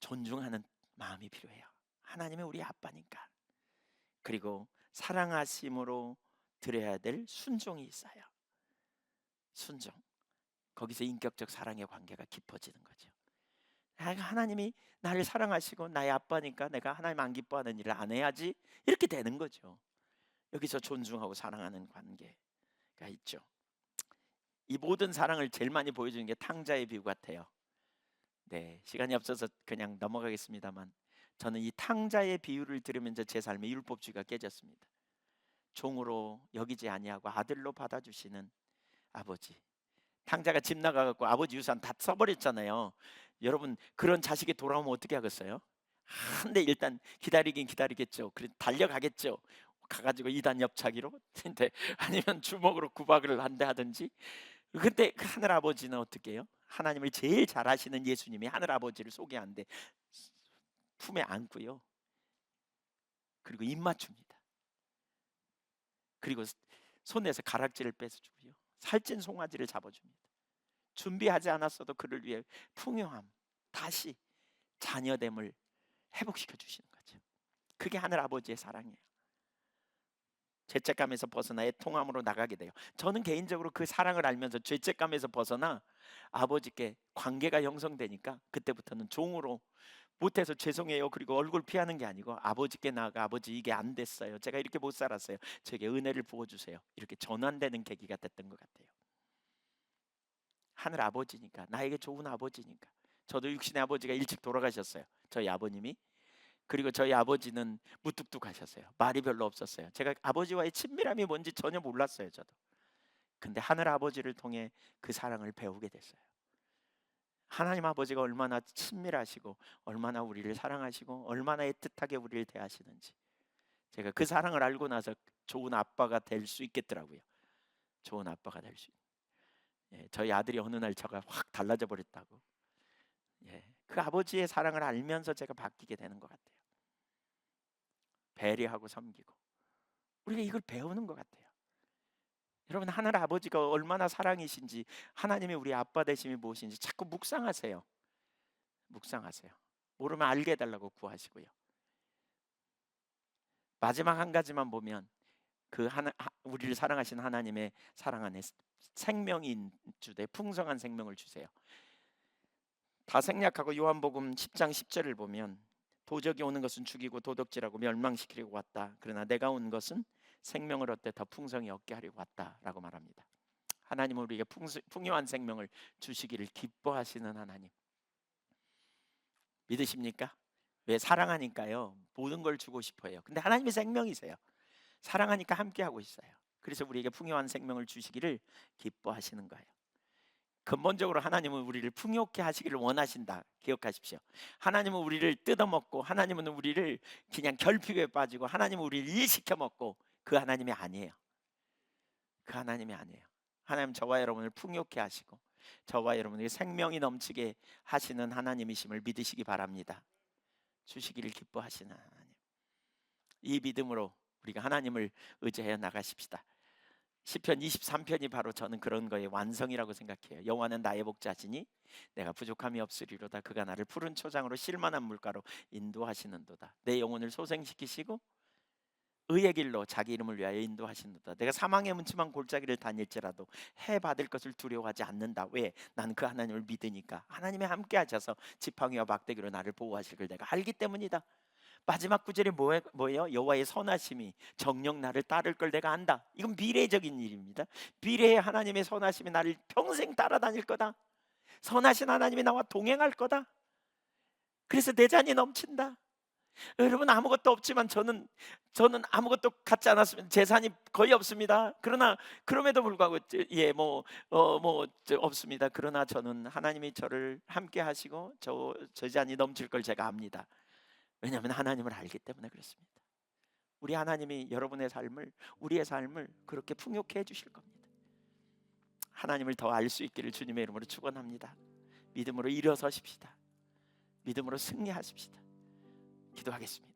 존중하는 마음이 필요해요. 하나님은 우리 아빠니까. 그리고 사랑하심으로 드려야 될 순종이 있어요. 순종. 거기서 인격적 사랑의 관계가 깊어지는 거죠. 하나님이 나를 사랑하시고 나의 아빠니까 내가 하나님 안 기뻐하는 일을 안 해야지 이렇게 되는 거죠. 여기서 존중하고 사랑하는 관계가 있죠. 이 모든 사랑을 제일 많이 보여주는 게 탕자의 비유 같아요. 네, 시간이 없어서 그냥 넘어가겠습니다만 저는 이 탕자의 비유를 들으면서 제 삶의 율법주의가 깨졌습니다. 종으로 여기지 아니하고 아들로 받아주시는 아버지. 탕자가 집 나가갖고 아버지 유산 다 써버렸잖아요. 여러분 그런 자식이 돌아오면 어떻게 하겠어요? 근데 일단 기다리긴 기다리겠죠. 그래 달려가겠죠. 가가지고 이단 옆차기로 근데 아니면 주먹으로 구박을 한대 하든지. 근데 그 하늘 아버지는 어떻게 해요? 하나님을 제일 잘 아시는 예수님이 하늘 아버지를 소개하는데 품에 안고요. 그리고 입 맞춥니다. 그리고 손에서 가락지를 뺏어주고요. 살찐 송아지를 잡아줍니다. 준비하지 않았어도 그를 위해 풍요함, 다시 자녀됨을 회복시켜 주시는 거죠. 그게 하늘 아버지의 사랑이에요. 죄책감에서 벗어나 애통함으로 나가게 돼요. 저는 개인적으로 그 사랑을 알면서 죄책감에서 벗어나 아버지께 관계가 형성되니까 그때부터는 종으로 못해서 죄송해요 그리고 얼굴 피하는 게 아니고 아버지께 나아가 아버지 이게 안 됐어요. 제가 이렇게 못 살았어요. 제게 은혜를 부어주세요. 이렇게 전환되는 계기가 됐던 것 같아요. 하늘 아버지니까 나에게 좋은 아버지니까. 저도 육신의 아버지가 일찍 돌아가셨어요. 저희 아버님이. 그리고 저희 아버지는 무뚝뚝하셨어요. 말이 별로 없었어요. 제가 아버지와의 친밀함이 뭔지 전혀 몰랐어요. 저도. 근데 하늘 아버지를 통해 그 사랑을 배우게 됐어요. 하나님 아버지가 얼마나 친밀하시고 얼마나 우리를 사랑하시고 얼마나 애틋하게 우리를 대하시는지 제가 그 사랑을 알고 나서 좋은 아빠가 될 수 있겠더라고요. 좋은 아빠가 될 수. 예, 저희 아들이 어느 날 저가 확 달라져 버렸다고. 예, 그 아버지의 사랑을 알면서 제가 바뀌게 되는 것 같아요. 배려하고 섬기고 우리가 이걸 배우는 것 같아요. 여러분 하늘 아버지가 얼마나 사랑이신지 하나님이 우리 아빠 되심이 무엇인지 자꾸 묵상하세요. 묵상하세요. 모르면 알게 해달라고 구하시고요. 마지막 한 가지만 보면 그 우리를 사랑하신 하나님의 사랑 안에 생명이 주되 풍성한 생명을 주세요. 다 생략하고 요한복음 10장 10절을 보면 도적이 오는 것은 죽이고 도둑질하고 멸망시키려고 왔다. 그러나 내가 온 것은 생명을 얻되 더 풍성히 얻게 하려고 왔다라고 말합니다. 하나님은 우리에게 풍요한 생명을 주시기를 기뻐하시는 하나님. 믿으십니까? 왜? 사랑하니까요. 모든 걸 주고 싶어요. 근데 하나님이 생명이세요. 사랑하니까 함께하고 있어요. 그래서 우리에게 풍요한 생명을 주시기를 기뻐하시는 거예요. 근본적으로 하나님은 우리를 풍요케 하시기를 원하신다. 기억하십시오. 하나님은 우리를 뜯어먹고 하나님은 우리를 그냥 결핍에 빠지고 하나님은 우리를 일시켜 먹고 그 하나님이 아니에요. 그 하나님이 아니에요. 하나님 저와 여러분을 풍요케 하시고 저와 여러분에게 생명이 넘치게 하시는 하나님이심을 믿으시기 바랍니다. 주시기를 기뻐하시는 하나님. 이 믿음으로 우리가 하나님을 의지하여 나가십시다. 시편 23편이 바로 저는 그런 거의 완성이라고 생각해요. 여호와는 나의 목자시니 내가 부족함이 없으리로다. 그가 나를 푸른 초장으로 쉴만한 물가로 인도하시는도다. 내 영혼을 소생시키시고 의의 길로 자기 이름을 위하여 인도하시는도다. 내가 사망의 문침한 골짜기를 다닐지라도 해 받을 것을 두려워하지 않는다. 왜? 나는 그 하나님을 믿으니까. 하나님이 함께 하셔서 지팡이와 막대기로 나를 보호하실 걸 내가 알기 때문이다. 마지막 구절이 뭐예요? 여호와의 선하심이 정녕 나를 따를 걸 내가 안다. 이건 미래적인 일입니다. 미래의 하나님의 선하심이 나를 평생 따라다닐 거다. 선하신 하나님이 나와 동행할 거다. 그래서 내 잔이 넘친다. 여러분 아무것도 없지만 저는 아무것도 갖지 않았으면 재산이 거의 없습니다. 그러나 그럼에도 불구하고 없습니다. 그러나 저는 하나님이 저를 함께 하시고 저 잔이 넘칠 걸 제가 압니다. 왜냐하면 하나님을 알기 때문에 그렇습니다. 우리 하나님이 여러분의 삶을 우리의 삶을 그렇게 풍요케 해주실 겁니다. 하나님을 더 알 수 있기를 주님의 이름으로 축원합니다. 믿음으로 일어서십시다. 믿음으로 승리하십시다. 기도하겠습니다.